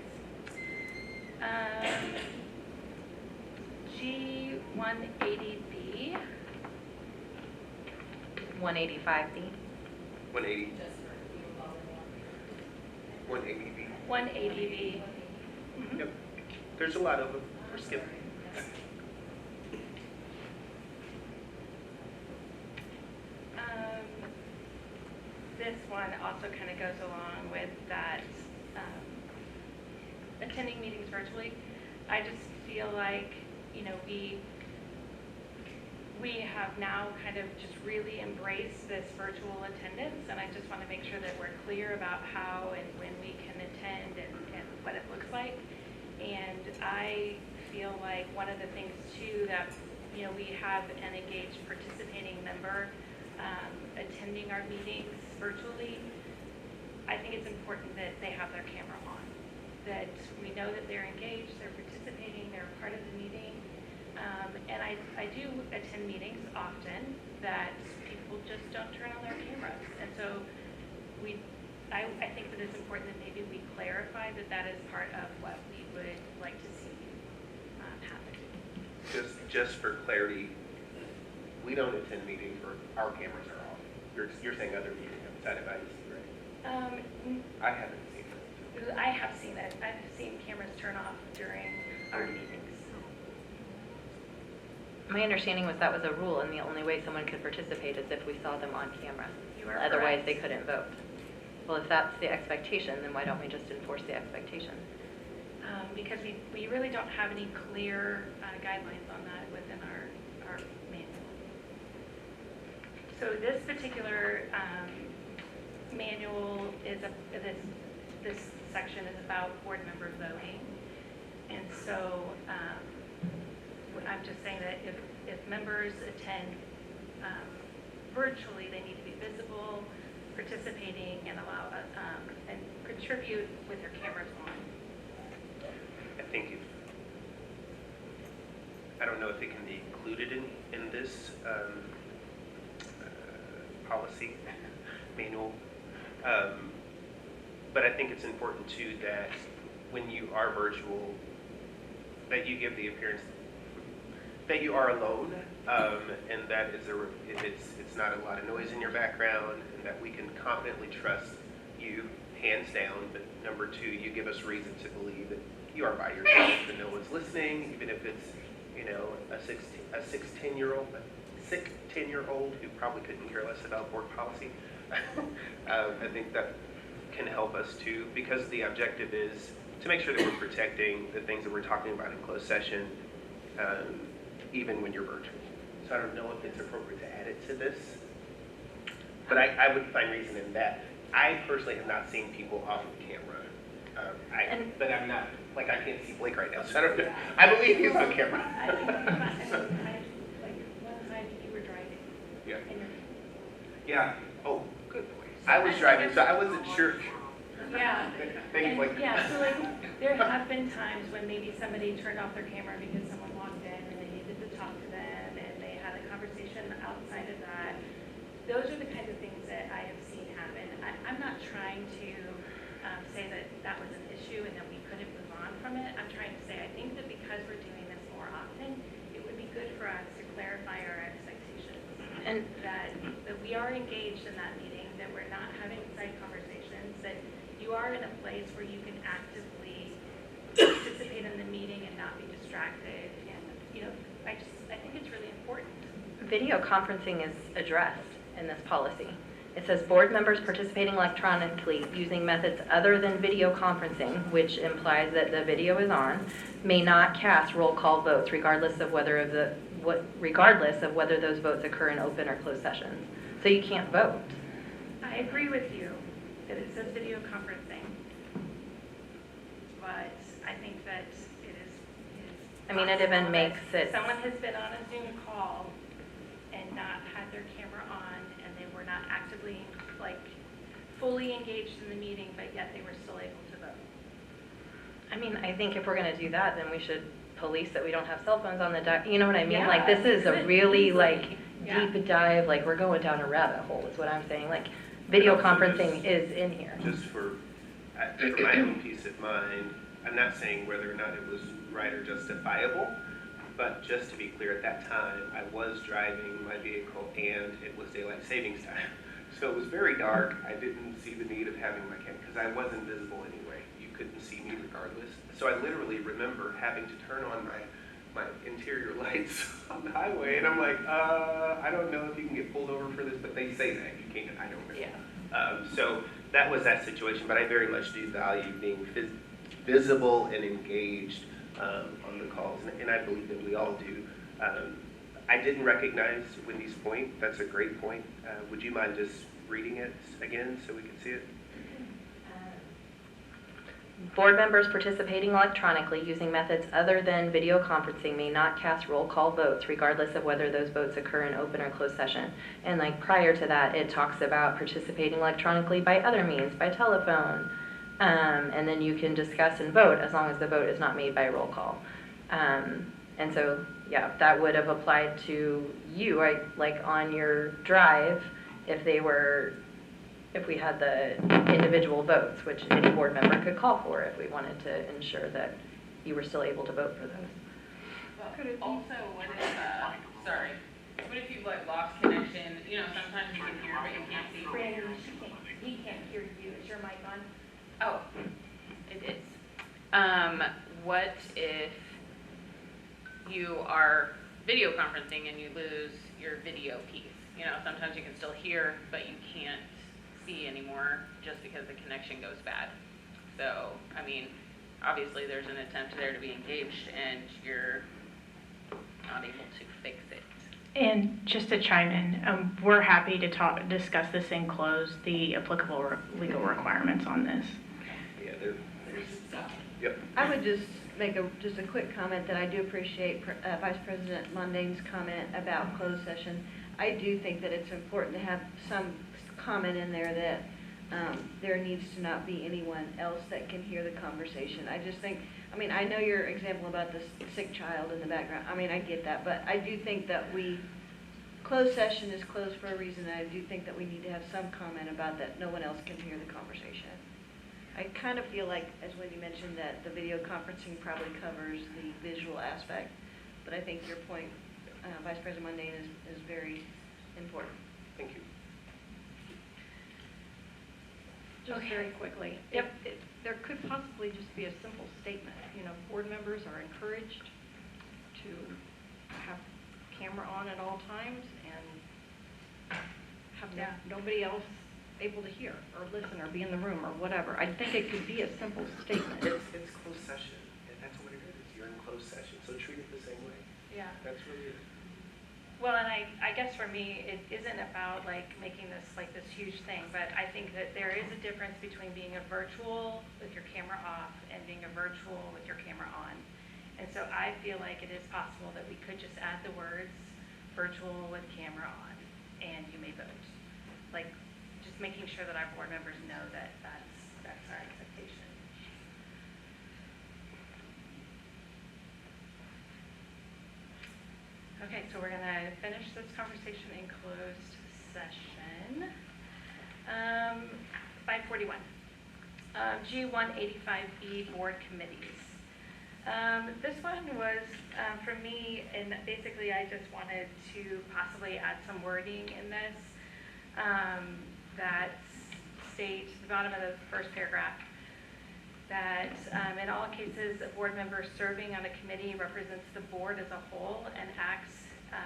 Speaker 1: G180B.
Speaker 5: 185B.
Speaker 8: 180,
Speaker 7: Just for you, all in one.
Speaker 8: 180B.
Speaker 1: 180B. Mhm.
Speaker 8: Yep. There's a lot of them. We're skipping.
Speaker 1: This one also kind of goes along with that, attending meetings virtually. I just feel like, you know, we have now kind of just really embraced this virtual attendance, and I just want to make sure that we're clear about how and when we can attend and what it looks like. And I feel like one of the things too that, you know, we have an engaged participating member attending our meetings virtually. I think it's important that they have their camera on, that we know that they're engaged, they're participating, they're a part of the meeting. And I do attend meetings often that people just don't turn on their cameras. And so I think that it's important that maybe we clarify that that is part of what we would like to see happen.
Speaker 8: Just for clarity, we don't attend meetings where our cameras are off. You're saying other meetings outside of IEC, right? I haven't seen that.
Speaker 1: I have seen it. I've seen cameras turn off during our meetings.
Speaker 5: My understanding was that was a rule, and the only way someone could participate is if we saw them on camera.
Speaker 1: You are
Speaker 5: Otherwise,
Speaker 1: correct.
Speaker 5: they couldn't vote. Well, if that's the expectation, then why don't we just enforce the expectation?
Speaker 1: Because we really don't have any clear guidelines on that within our manual. So this particular manual is, this section is about board member voting. And so I'm just saying that if members attend virtually, they need to be visible, participating, and allow and contribute with their cameras on.
Speaker 8: I think I don't know if it can be included in this policy manual, but I think it's important too that when you are virtual, that you give the appearance that you are alone, and that it's not a lot of noise in your background, and that we can confidently trust you, hands down. But number two, you give us reason to believe that you are by yourself and no one's listening, even if it's, you know, a sick 10-year-old who probably couldn't care less about board policy. I think that can help us too, because the objective is to make sure that we're protecting the things that we're talking about in closed session, even when you're virtual. So I don't know if it's appropriate to add it to this, but I would find reason in that. I personally have not seen people off of camera. But I'm not, like, I can't see Blake right now, so I don't know. I believe he's on camera.
Speaker 1: I think like one time you were driving.
Speaker 8: Yeah.
Speaker 1: And
Speaker 8: Yeah. Oh, good point. I was driving, so I wasn't sure.
Speaker 1: yeah.
Speaker 8: Thank you, Blake.
Speaker 1: And, yeah, so like, there have been times when maybe somebody turned off their camera because someone walked in and they needed to talk to them and they had a conversation outside of that. Those are the kinds of things that I have seen happen. I'm not trying to say that that was an issue and that we couldn't move on from it. I'm trying to say I think that because we're doing this more often, it would be good for us to clarify our expectations.
Speaker 5: And
Speaker 1: That we are engaged in that meeting, that we're not having side conversations, that you are in a place where you can actively participate in the meeting and not be distracted. And, you know, I think it's really important.
Speaker 5: video conferencing is addressed in this policy. It says board members participating electronically using methods other than video conferencing, which implies that the video is on, may not cast roll call votes regardless of whether those votes occur in open or closed sessions. So you can't vote.
Speaker 1: I agree with you that it says video conferencing, but I think that it is
Speaker 5: I mean, it even
Speaker 1: possible
Speaker 5: makes
Speaker 1: that
Speaker 5: it-
Speaker 1: someone has been on a Zoom call and not had their camera on, and they were not actively, like, fully engaged in the meeting, but yet they were still able to vote.
Speaker 5: I mean, I think if we're going to do that, then we should police that we don't have cell phones on the you know what I mean?
Speaker 1: Yeah,
Speaker 5: Like, this is a
Speaker 1: could
Speaker 5: really,
Speaker 1: easily,
Speaker 5: like,
Speaker 1: yeah.
Speaker 5: deep dive, like, we're going down a rabbit hole is what I'm saying. Like, video
Speaker 8: And also
Speaker 5: conferencing is in here.
Speaker 8: Just for my own peace of mind, I'm not saying whether or not it was right or justifiable, but just to be clear, at that time, I was driving my vehicle and it was daylight savings time. So it was very dark. I didn't see the need of having my camera because I wasn't visible anyway. You couldn't see me regardless. So I literally remember having to turn on my interior lights on the highway, and I'm like, I don't know if you can get pulled over for this, but they say that you can. I don't know.
Speaker 1: Yeah.
Speaker 8: So that was that situation, but I very much do value being visible and engaged on the calls, and I believe that we all do. I didn't recognize Wendy's point. That's a great point. Would you mind just reading it again so we can see it?
Speaker 5: Board members participating electronically using methods other than video conferencing may not cast roll call votes regardless of whether those votes occur in open or closed session. And like prior to that, it talks about participating electronically by other means, by telephone. And then you can discuss and vote as long as the vote is not made by roll call. And so, yeah, that would have applied to you, like on your drive, if we had the individual votes, which any board member could call for if we wanted to ensure that you were still able to vote for those.
Speaker 7: But also, what if you've like lost connection, you know, sometimes you can hear but you can't see.
Speaker 1: Brandon, he can't hear you. Is your mic on?
Speaker 7: Oh, it is. What if you are video conferencing and you lose your video piece? You know, sometimes you can still hear, but you can't see anymore just because the connection goes bad. So, I mean, obviously there's an attempt there to be engaged and you're not able to fix it.
Speaker 3: And just to chime in, we're happy to discuss this in close, the applicable legal requirements on this.
Speaker 8: Yeah, yep.
Speaker 2: I would just make a quick comment that I do appreciate Vice President Mundane's comment about closed session. I do think that it's important to have some comment in there that there needs to not be anyone else that can hear the conversation. I just think, I mean, I know your example about the sick child in the background. I mean, I get that, but I do think that closed session is closed for a reason. And I do think that we need to have some comment about that no one else can hear the conversation. I kind of feel like, as Wendy mentioned, that the video conferencing probably covers the visual aspect, But I think your point, Vice President Mundane, is very important.
Speaker 8: Thank you.
Speaker 4: Just
Speaker 1: Okay.
Speaker 4: very quickly.
Speaker 1: Yep.
Speaker 4: There could possibly just be a simple statement, board members are encouraged to have camera on at all times and have
Speaker 1: Yeah.
Speaker 4: nobody else able to hear or listen or be in the room or whatever. I think it could be a simple statement.
Speaker 8: It's closed session, and that's what it is. You're in closed session, so treat it the same way.
Speaker 1: Yeah.
Speaker 8: That's really it.
Speaker 1: Well, and I guess for me, it isn't about like making this like this huge thing, but I think that there is a difference between being a virtual with your camera off and being a virtual with your camera on. And so I feel like it is possible that we could just add the words virtual with camera on and you may vote. Like, just making sure that our board members know that that's our expectation. Okay, so we're gonna finish this conversation in closed session. 541. G185B Board Committees. This one was for me, and basically I just wanted to possibly add some wording in this that states, the bottom of the first paragraph, that in all cases, a board member serving on a committee represents the board as a whole and acts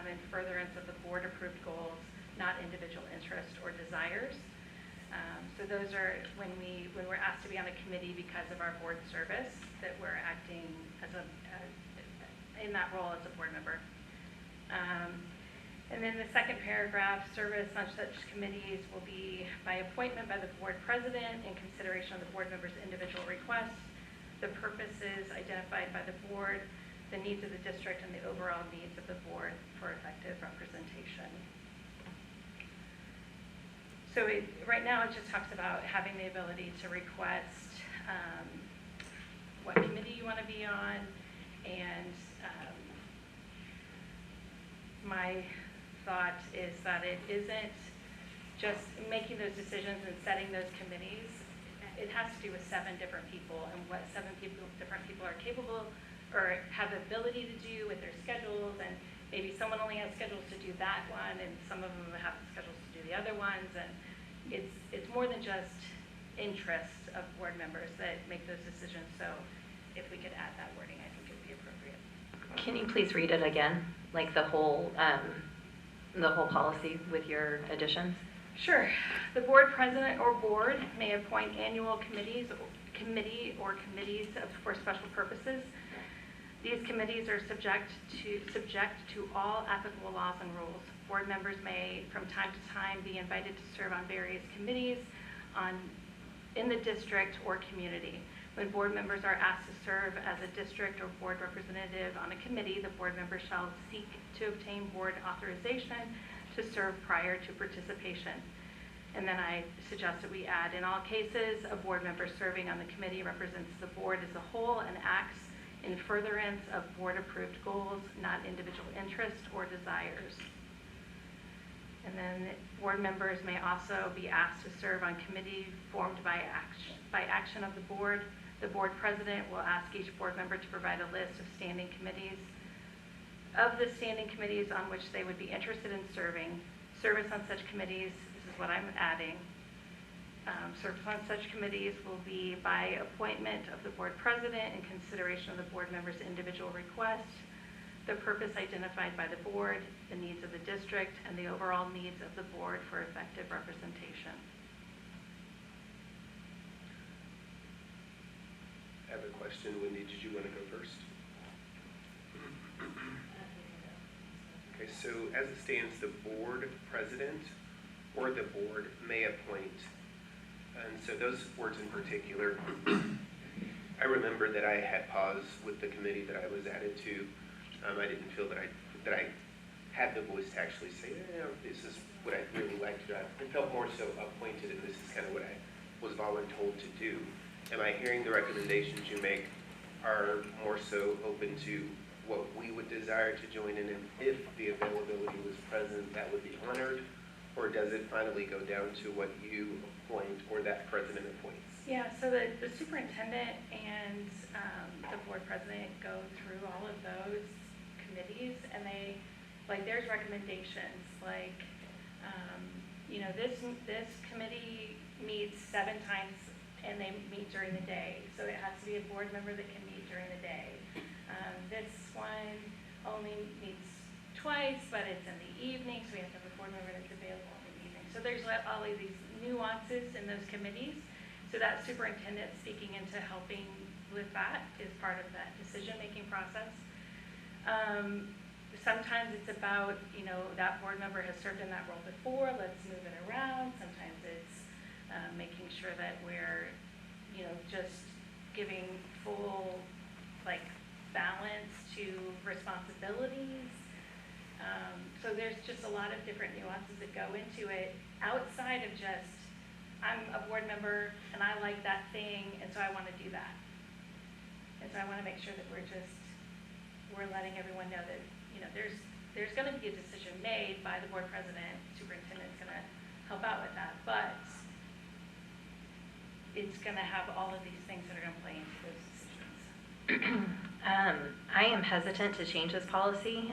Speaker 1: in furtherance of the board-approved goals, not individual interest or desires. So those are when we're asked to be on a committee because of our board service, that we're acting as in that role as a board member. And then the second paragraph, service on such committees will be by appointment by the board president in consideration of the board member's individual requests, the purposes identified by the board, the needs of the district, and the overall needs of the board for effective representation. So right now it just talks about having the ability to request what committee you want to be on, and my thought is that it isn't just making those decisions and setting those committees. It has to do with 7 different people and what 7 different people are capable or have the ability to do with their schedules, and maybe someone only has schedules to do that one and some of them have the schedules to do the other ones, and it's more than just interests of board members that make those decisions. So if we could add that wording, I think it would be appropriate.
Speaker 5: Can you please read it again, like the whole policy with your additions?
Speaker 1: Sure. The board president or board may appoint annual committee or committees for special purposes. These committees are subject to all applicable laws and rules. Board members may, from time to time, be invited to serve on various committees in the district or community. When board members are asked to serve as a district or board representative on a committee, the board member shall seek to obtain board authorization to serve prior to participation. And then I suggest that we add, in all cases, a board member serving on the committee represents the board as a whole and acts in furtherance of board-approved goals, not individual interest or desires. And then board members may also be asked to serve on committee formed by action of the board. The board president will ask each board member to provide a list of standing committees, of the standing committees on which they would be interested in serving. Service on such committees, this is what I'm adding, service on such committees will be by appointment of the board president in consideration of the board member's individual request, the purpose identified by the board, the needs of the district, and the overall needs of the board for effective representation.
Speaker 8: I have a question. Wendy, did you want to go first? Okay, so as it stands, the board president or the board may appoint. And so those words in particular, I remember that I had pause with the committee that I was added to. I didn't feel that I had the voice to actually say, this is what I'd really like to do. I felt more so appointed, and this is kind of what I was voluntold to do. Am I hearing the recommendations you make are more so open to what we would desire to join in, and if the availability was present, that would be honored? Or does it finally go down to what you appoint or that president appoints?
Speaker 1: Yeah, so the superintendent and the board president go through all of those committees, and there's recommendations, this committee meets 7 times, and they meet during the day, so it has to be a board member that can meet during the day. This one only meets twice, but it's in the evening, so we have to have a board member that's available in the evening. So there's all of these nuances in those committees, so that superintendent speaking into helping with that is part of that decision-making process. Sometimes it's about, that board member has served in that role before, let's move it around. Sometimes it's making sure that we're, just giving full, balance to responsibilities. So there's just a lot of different nuances that go into it outside of just, I'm a board member and I like that thing, and so I want to do that. And so I want to make sure that we're letting everyone know that, there's going to be a decision made by the board president, superintendent's going to help out with that, but it's going to have all of these things that are going to play into those decisions.
Speaker 5: I am hesitant to change this policy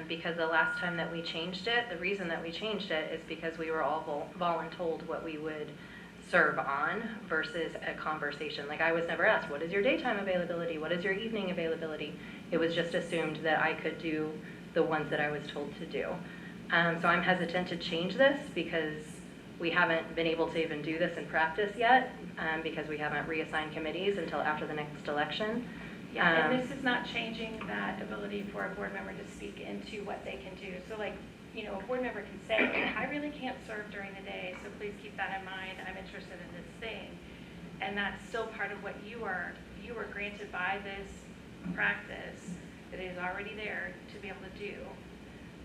Speaker 5: because the last time that we changed it, the reason that we changed it is because we were all voluntold what we would serve on versus a conversation. Like, I was never asked, what is your daytime availability? What is your evening availability? It was just assumed that I could do the ones that I was told to do. So I'm hesitant to change this because we haven't been able to even do this in practice yet because we haven't reassigned committees until after the next election.
Speaker 1: Yeah, and this is not changing that ability for a board member to speak into what they can do. So a board member can say, I really can't serve during the day, so please keep that in mind. I'm interested in this thing. And that's still part of what you were granted by this practice that is already there to be able to do.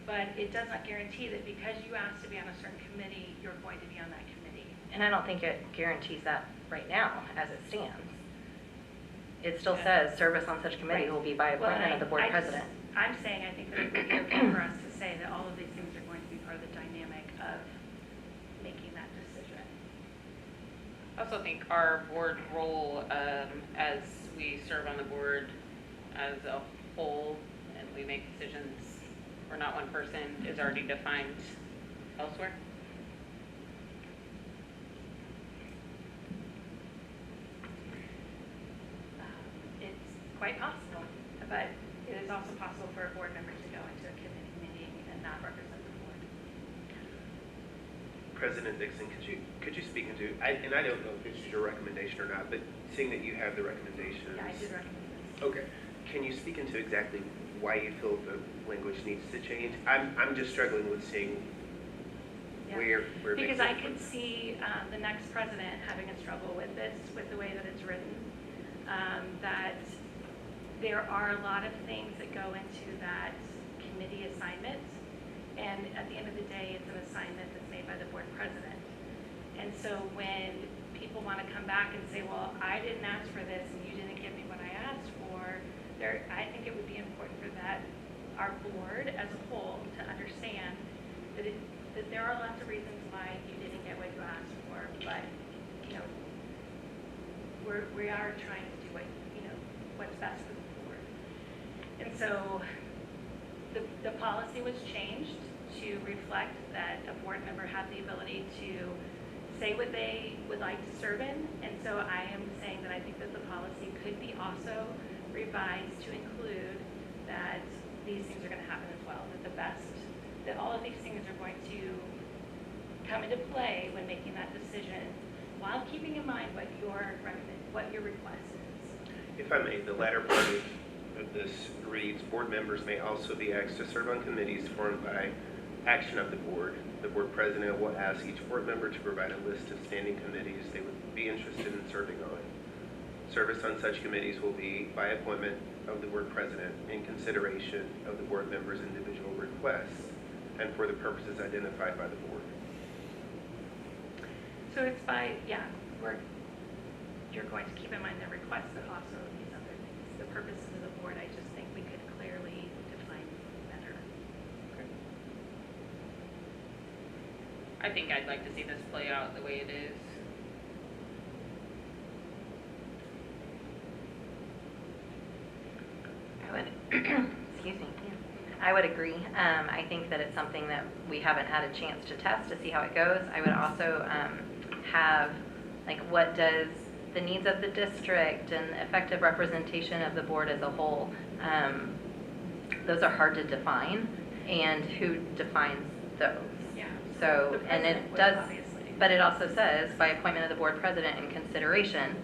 Speaker 1: But it does not guarantee that because you asked to be on a certain committee, you're going to be on that committee.
Speaker 5: And I don't think it guarantees that right now as it stands. It still says service on such committee will be by appointment of the board president.
Speaker 1: I'm saying I think that it would be okay for us to say that all of these things are going to be part of the dynamic of making that decision.
Speaker 7: I also think our board role, as we serve on the board as a whole and we make decisions, we're not one person, is already defined elsewhere.
Speaker 1: It's quite possible, but it is also possible for a board member to go into a committee meeting and not represent the board.
Speaker 8: President Dixon, could you speak into, and I don't know if this is your recommendation or not, but seeing that you have the recommendations.
Speaker 1: Yeah, I did recommend this.
Speaker 8: Okay, can you speak into exactly why you feel the language needs to change? I'm just struggling with seeing
Speaker 1: Yeah.
Speaker 8: where it
Speaker 1: Because
Speaker 8: makes
Speaker 1: I
Speaker 8: sense.
Speaker 1: could see the next president having a struggle with this, with the way that it's written, that there are a lot of things that go into that committee assignment, and at the end of the day, it's an assignment that's made by the board president. And so when people want to come back and say, well, I didn't ask for this and you didn't give me what I asked for, I think it would be important for that, our board as a whole, to understand that there are lots of reasons why you didn't get what you asked for, but, we are trying to do what's best for the board. And so the policy was changed to reflect that a board member had the ability to say what they would like to serve in. And so I am saying that I think that the policy could be also revised to include that these things are going to happen as well, that all of these things are going to come into play when making that decision, while keeping in mind what your request is.
Speaker 8: If I may, the latter part of this reads, board members may also be asked to serve on committees formed by action of the board. The board president will ask each board member to provide a list of standing committees they would be interested in serving on. Service on such committees will be by appointment of the board president in consideration of the board member's individual requests and for the purposes identified by the board.
Speaker 1: So it's you're going to keep in mind the requests, but also these other things. The purposes of the board, I just think we could clearly define better.
Speaker 7: I think I'd like to see this play out the way it is.
Speaker 5: I would, excuse me, I would agree. I think that it's something that we haven't had a chance to test to see how it goes. I would also have, like, what does the needs of the district and effective representation of the board as a whole, those are hard to define, and who defines those?
Speaker 1: Yeah.
Speaker 5: So,
Speaker 1: The
Speaker 5: and
Speaker 1: president
Speaker 5: it
Speaker 1: would,
Speaker 5: does,
Speaker 1: obviously.
Speaker 5: but it also says, by appointment of the board president in consideration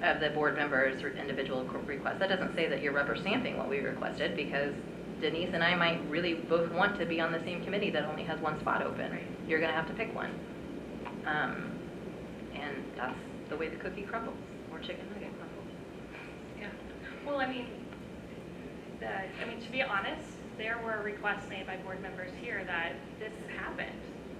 Speaker 5: of the board members' individual requests. That doesn't say that you're rubber stamping what we requested, because Denise and I might really both want to be on the same committee that only has one spot open.
Speaker 1: Right.
Speaker 5: You're gonna have to pick one. And that's the way the cookie crumbles, or chicken nugget crumbles.
Speaker 1: Yeah. Well, I mean, to be honest, there were requests made by board members here that this happened.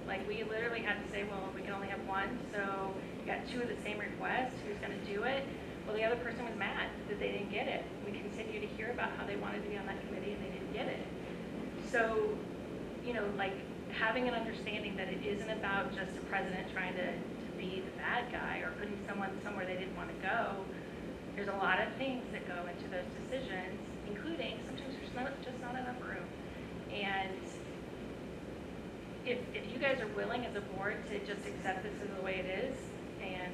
Speaker 1: Like, we literally had to say, well, we can only have one, so you got two of the same requests, who's gonna do it? Well, the other person was mad that they didn't get it. We continue to hear about how they wanted to be on that committee and they didn't get it. So, like, having an understanding that it isn't about just a president trying to be the bad guy or putting someone somewhere they didn't want to go. There's a lot of things that go into those decisions, including sometimes there's just not enough room. And if you guys are willing as a board to just accept this as the way it is, and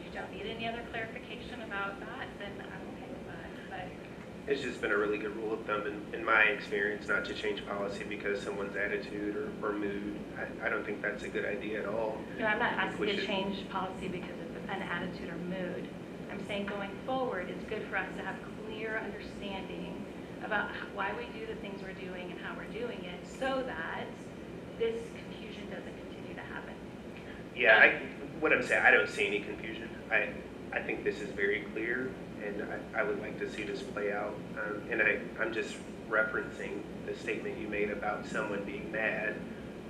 Speaker 1: you don't need any other clarification about that, then I'm okay with that. But
Speaker 8: It's just been a really good rule of thumb in my experience, not to change policy because someone's attitude or mood. I don't think that's a good idea at all.
Speaker 1: I'm not
Speaker 8: I think
Speaker 1: asking
Speaker 8: we
Speaker 1: you to
Speaker 8: should-
Speaker 1: change policy because of an attitude or mood. I'm saying going forward, it's good for us to have clear understanding about why we do the things we're doing and how we're doing it, so that this confusion doesn't continue to happen.
Speaker 8: Yeah, what I'm saying, I don't see any confusion. I think this is very clear, and I would like to see this play out. And I'm just referencing the statement you made about someone being mad.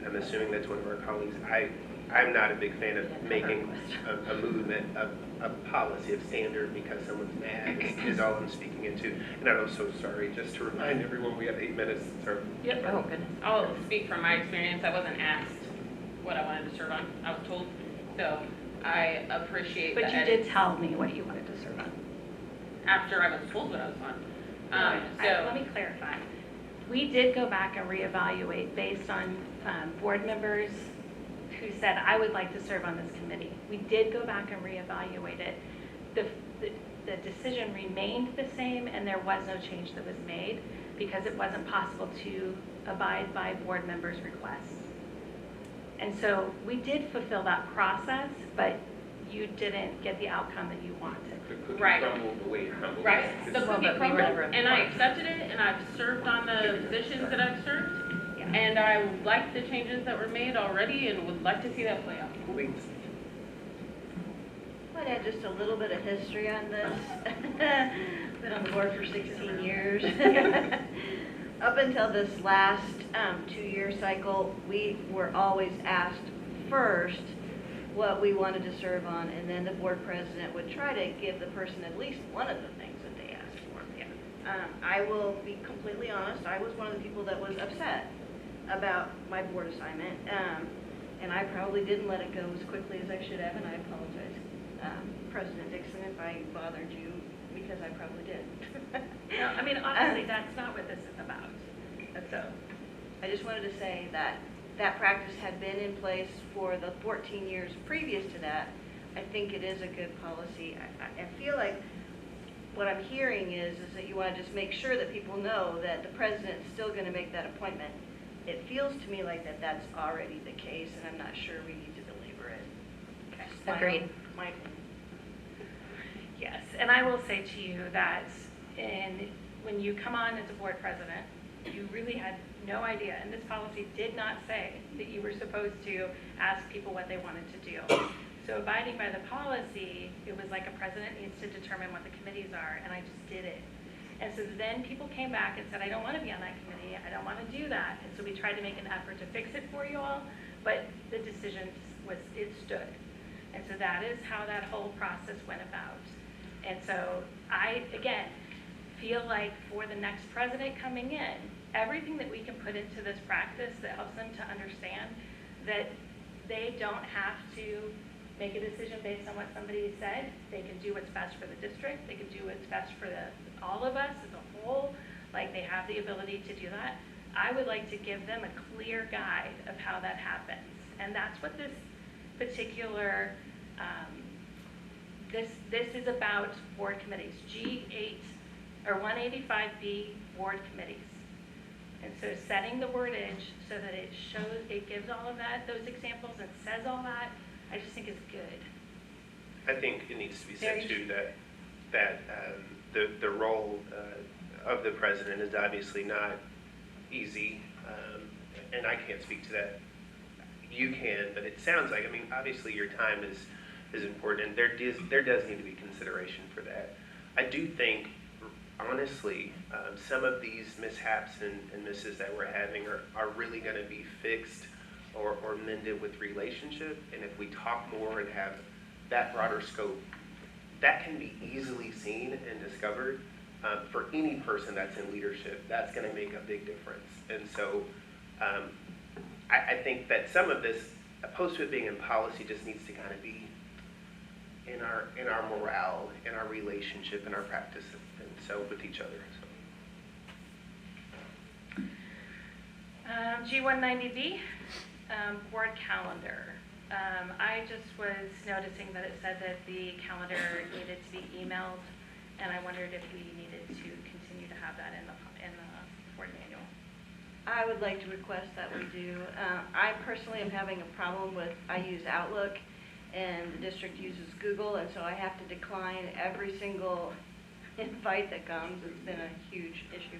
Speaker 8: I'm assuming that's one of our colleagues. I'm not a big fan of making a movement, a policy of standard because someone's mad is all I'm speaking into. And I'm so sorry, just to remind everyone, we have 8 minutes. So
Speaker 5: Oh, goodness.
Speaker 7: I'll speak from my experience. I wasn't asked what I wanted to serve on. I was told. So I appreciate
Speaker 1: But
Speaker 7: that.
Speaker 1: you did tell me what you wanted to serve on.
Speaker 7: After I was told what I was on.
Speaker 1: Let me clarify. We did go back and reevaluate based on board members who said, I would like to serve on this committee. We did go back and reevaluate it. The decision remained the same, and there was no change that was made because it wasn't possible to abide by board members' requests. And so we did fulfill that process, but you didn't get the outcome that you wanted.
Speaker 8: the cookie
Speaker 7: Right.
Speaker 8: crumbled the way it crumbled.
Speaker 7: Right. The
Speaker 5: Well,
Speaker 7: cookie
Speaker 5: but we were
Speaker 7: crumbled,
Speaker 5: never
Speaker 7: and I
Speaker 5: informed.
Speaker 7: accepted it, and I've served on the positions that I've served.
Speaker 1: Yeah.
Speaker 7: And I like the changes that were made already and would like to see that play out.
Speaker 8: Please.
Speaker 2: I might add just a little bit of history on this. Been on the board for 16 years. Up until this last 2-year cycle, we were always asked first what we wanted to serve on, and then the board president would try to give the person at least one of the things that they asked for. I will be completely honest, I was one of the people that was upset about my board assignment, and I probably didn't let it go as quickly as I should have, and I apologize, President Dixon, if I bothered you, because I probably did.
Speaker 1: No, I mean, honestly, that's not what this is about. So,
Speaker 2: I just wanted to say that that practice had been in place for the 14 years previous to that. I think it is a good policy. I feel like what I'm hearing is that you want to just make sure that people know that the president's still going to make that appointment. It feels to me like that's already the case, and I'm not sure we need to belabor it. Just
Speaker 5: Agreed.
Speaker 2: my opinion.
Speaker 1: yes, and I will say to you that when you come on as a board president, you really had no idea, and this policy did not say that you were supposed to ask people what they wanted to do. So abiding by the policy, it was like a president needs to determine what the committees are, and I just did it. And so then people came back and said, I don't want to be on that committee, I don't want to do that. And so we tried to make an effort to fix it for you all, but the decision it stood. And so that is how that whole process went about. And so I, again, feel like for the next president coming in, everything that we can put into this practice that helps them to understand that they don't have to make a decision based on what somebody said. They can do what's best for the district. They can do what's best for all of us as a whole. Like, they have the ability to do that. I would like to give them a clear guide of how that happens. And that's what this particular, this is about board committees, G8 or 185B board committees. And so setting the wordage so that it shows, it gives all of that, those examples, and says all that, I just think is good.
Speaker 8: I think it needs to be said
Speaker 1: Very
Speaker 8: too that the role of the president is obviously not easy, and I can't speak to that. You can, but it sounds like, I mean, obviously your time is important, and there does need to be consideration for that. I do think, honestly, some of these mishaps and misses that we're having are really going to be fixed or mended with relationship, and if we talk more and have that broader scope, that can be easily seen and discovered. For any person that's in leadership, that's going to make a big difference. And so I think that some of this, opposed to it being in policy, just needs to kind of be in our morale, in our relationship, in our practice, and so with each other. So.
Speaker 1: G190B, board calendar. I just was noticing that it said that the calendar needed to be emailed, and I wondered if we needed to continue to have that in the board manual.
Speaker 2: I would like to request that we do. I personally am having a problem with, I use Outlook, and the district uses Google, and so I have to decline every single invite that comes. It's been a huge issue.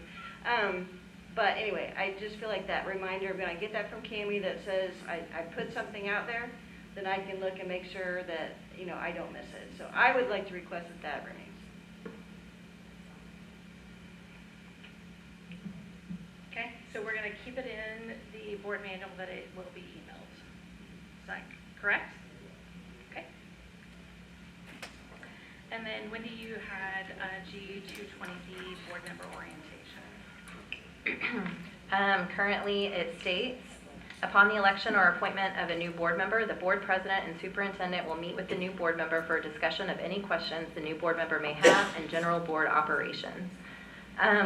Speaker 2: But anyway, I just feel like that reminder, when I get that from Cammie that says I put something out there, then I can look and make sure that, I don't miss it. So I would like to request that remains.
Speaker 1: Okay, so we're going to keep it in the board manual that it will be emailed. Is that correct? Okay. And then Wendy, you had G220B board member orientation.
Speaker 5: Currently, it states, upon the election or appointment of a new board member, the board president and superintendent will meet with the new board member for a discussion of any questions the new board member may have in general board operations.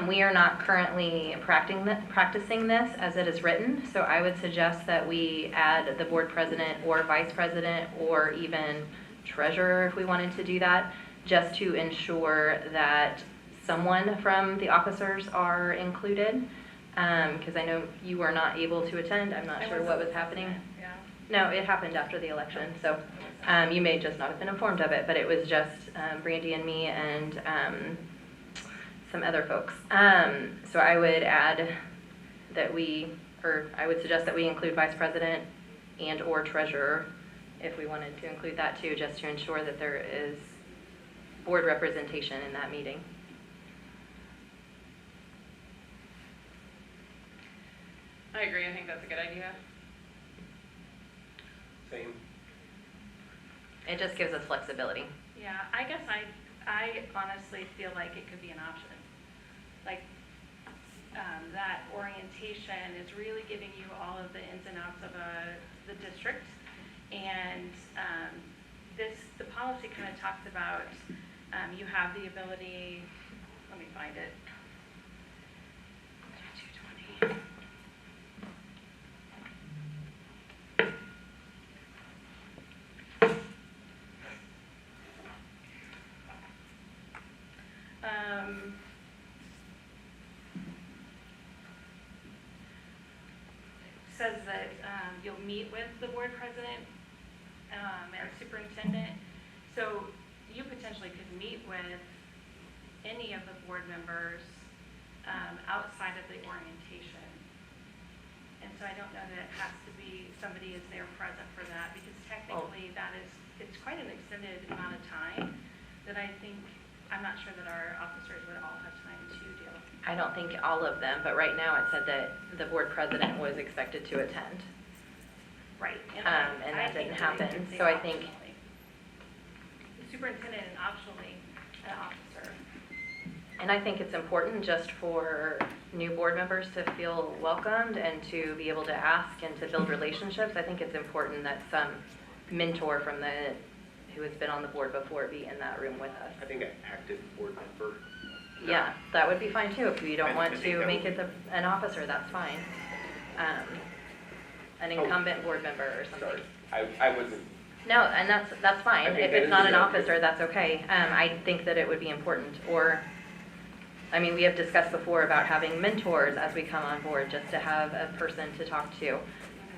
Speaker 5: We are not currently practicing this as it is written, so I would suggest that we add the board president or vice president or even treasurer if we wanted to do that, just to ensure that someone from the officers are included, because I know you were not able to attend. I'm not sure what was happening.
Speaker 1: Yeah.
Speaker 5: No, it happened after the election, so you may just not have been informed of it, but it was just Brandy and me and some other folks. So I would add that I would suggest that we include vice president and or treasurer if we wanted to include that too, just to ensure that there is board representation in that meeting.
Speaker 7: I agree, I think that's a good idea.
Speaker 8: Same.
Speaker 5: It just gives us flexibility.
Speaker 1: Yeah, I guess I honestly feel like it could be an option. Like, that orientation is really giving you all of the ins and outs of the district. And the policy kind of talks about, you have the ability, let me find it. 220. Says that you'll meet with the board president and superintendent. So you potentially could meet with any of the board members outside of the orientation. And so I don't know that it has to be somebody is there present for that, because technically it's quite an extended amount of time that I'm not sure that our officers would all have time to deal with.
Speaker 5: I don't think all of them, but right now it said that the board president was expected to attend.
Speaker 1: Right.
Speaker 5: And
Speaker 1: I
Speaker 5: that
Speaker 1: think
Speaker 5: didn't
Speaker 1: that they
Speaker 5: happen.
Speaker 1: could say
Speaker 5: So I think
Speaker 1: optionally. The superintendent and optionally an officer.
Speaker 5: And I think it's important just for new board members to feel welcomed and to be able to ask and to build relationships. I think it's important that some mentor from who has been on the board before be in that room with us.
Speaker 8: I think an active board member
Speaker 5: Yeah, that would be fine too. If you don't
Speaker 8: I
Speaker 5: want
Speaker 8: think
Speaker 5: to
Speaker 8: that
Speaker 5: make
Speaker 8: would-
Speaker 5: it an officer, that's fine. An
Speaker 8: Oh.
Speaker 5: incumbent board member or something.
Speaker 8: Sorry, I wasn't,
Speaker 5: No, and that's fine.
Speaker 8: I think
Speaker 5: If
Speaker 8: that
Speaker 5: it's
Speaker 8: is
Speaker 5: not an
Speaker 8: enough.
Speaker 5: officer, that's okay. I think that it would be important, or, I mean, we have discussed before about having mentors as we come on board, just to have a person to talk to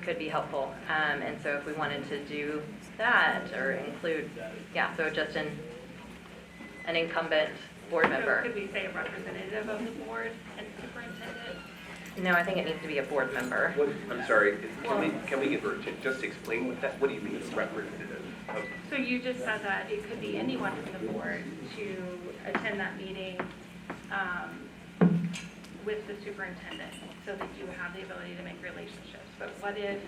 Speaker 5: could be helpful. And so if we wanted to do that, or include, yeah, so just an incumbent board
Speaker 1: So
Speaker 5: member.
Speaker 1: could we say a representative of the board and superintendent?
Speaker 5: No, I think it needs to be a board member.
Speaker 8: what, I'm sorry, can we get her to just explain what do you mean, a representative of?
Speaker 1: So you just said that it could be anyone from the board to attend that meeting with the superintendent, so that you have the ability to make relationships. But what if,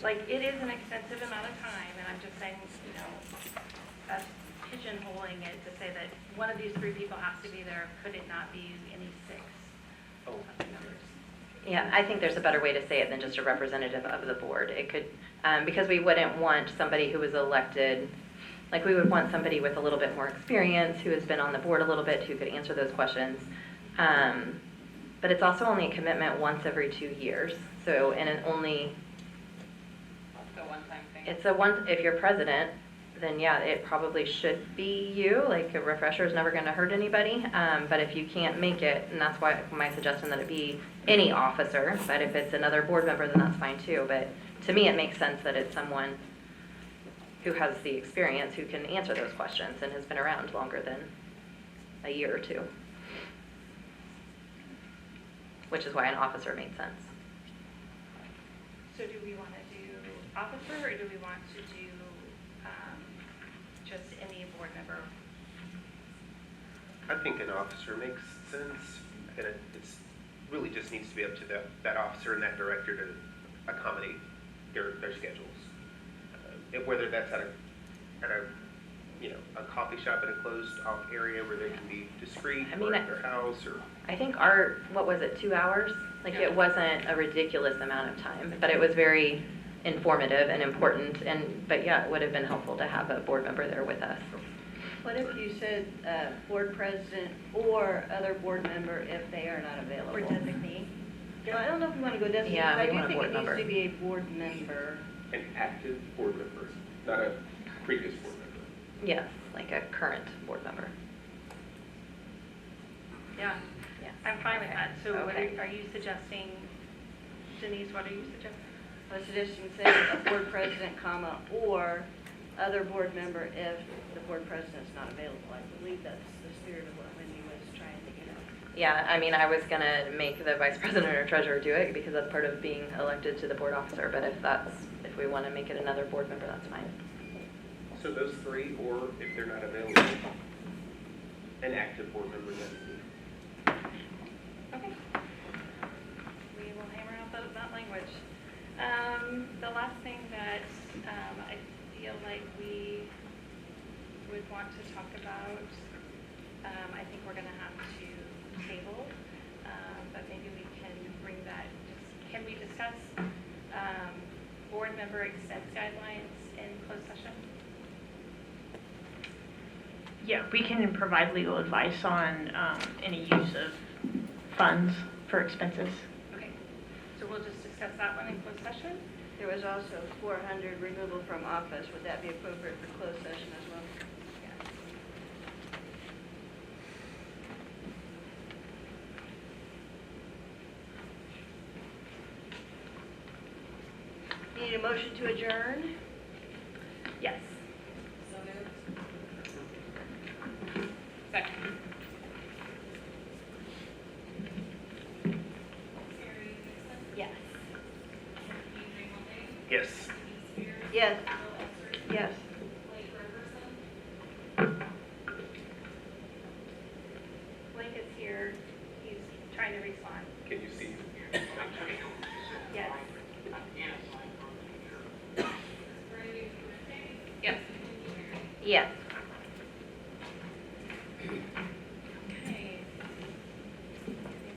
Speaker 1: like, it is an extensive amount of time, and I'm just saying, you know, us pigeonholing it to say that one of these three people has to be there, could it not be any six
Speaker 8: Oh.
Speaker 1: members?
Speaker 5: Yeah, I think there's a better way to say it than just a representative of the board. It could, because we wouldn't want somebody who was elected, like we would want somebody with a little bit more experience, who has been on the board a little bit, who could answer those questions. But it's also only a commitment once every 2 years. So, and it only,
Speaker 7: The one-time thing.
Speaker 5: it's if you're president, then yeah, it probably should be you. Like a refresher is never going to hurt anybody. But if you can't make it, and that's why my suggestion that it be any officer, but if it's another board member, then that's fine too. But to me, it makes sense that it's someone who has the experience, who can answer those questions and has been around longer than a year or two. Which is why an officer made sense.
Speaker 1: So do we want to do officer, or do we want to do just any board member?
Speaker 8: I think an officer makes sense, and it's really just needs to be up to that officer and that director to accommodate their schedules. Whether that's at a a coffee shop in a closed off area where they can be discreet,
Speaker 5: I mean,
Speaker 8: or at their house, or
Speaker 5: I think what was it, 2 hours? Like it wasn't a ridiculous amount of time, but it was very informative and important. But yeah, it would have been helpful to have a board member there with us.
Speaker 2: What if you said board president or other board member if they are not available?
Speaker 1: Or designee?
Speaker 2: Well, I don't know if you want to go designate,
Speaker 5: Yeah,
Speaker 2: but I
Speaker 5: we
Speaker 2: do
Speaker 5: want a
Speaker 2: think
Speaker 5: board
Speaker 2: it
Speaker 5: member.
Speaker 2: needs to be a board member.
Speaker 8: an active board member, not a previous board member.
Speaker 5: Yes, like a current board member.
Speaker 1: Yeah,
Speaker 5: Yeah.
Speaker 1: I'm fine with
Speaker 5: Okay.
Speaker 1: that. So what
Speaker 5: Okay.
Speaker 1: are you suggesting, Denise, what are you suggesting?
Speaker 2: I was suggesting say a board president, comma, or other board member if the board president's not available. I believe that's the spirit of what Wendy was trying to get at.
Speaker 5: Yeah, I mean, I was gonna make the vice president or treasurer do it because that's part of being elected to the board officer, but if we want to make it another board member, that's fine.
Speaker 8: So those three, or if they're not available, an active board member designee.
Speaker 1: Okay. We will hammer out that language. The last thing that I feel like we would want to talk about, I think we're going to have to table, but maybe we can bring that, can we discuss board member expense guidelines in closed session?
Speaker 3: Yeah, we can provide legal advice on any use of funds for expenses.
Speaker 1: Okay, so we'll just discuss that one in closed session.
Speaker 2: There was also 400 removal from office. Would that be appropriate for closed session as well? Need a motion to adjourn?
Speaker 1: Yes.
Speaker 7: Second.
Speaker 1: Yes.
Speaker 8: Yes.
Speaker 2: Yes. Yes.
Speaker 1: Blake is here, he's trying to respond.
Speaker 8: Can you see?
Speaker 1: Yes.
Speaker 7: Yes.
Speaker 5: Yes.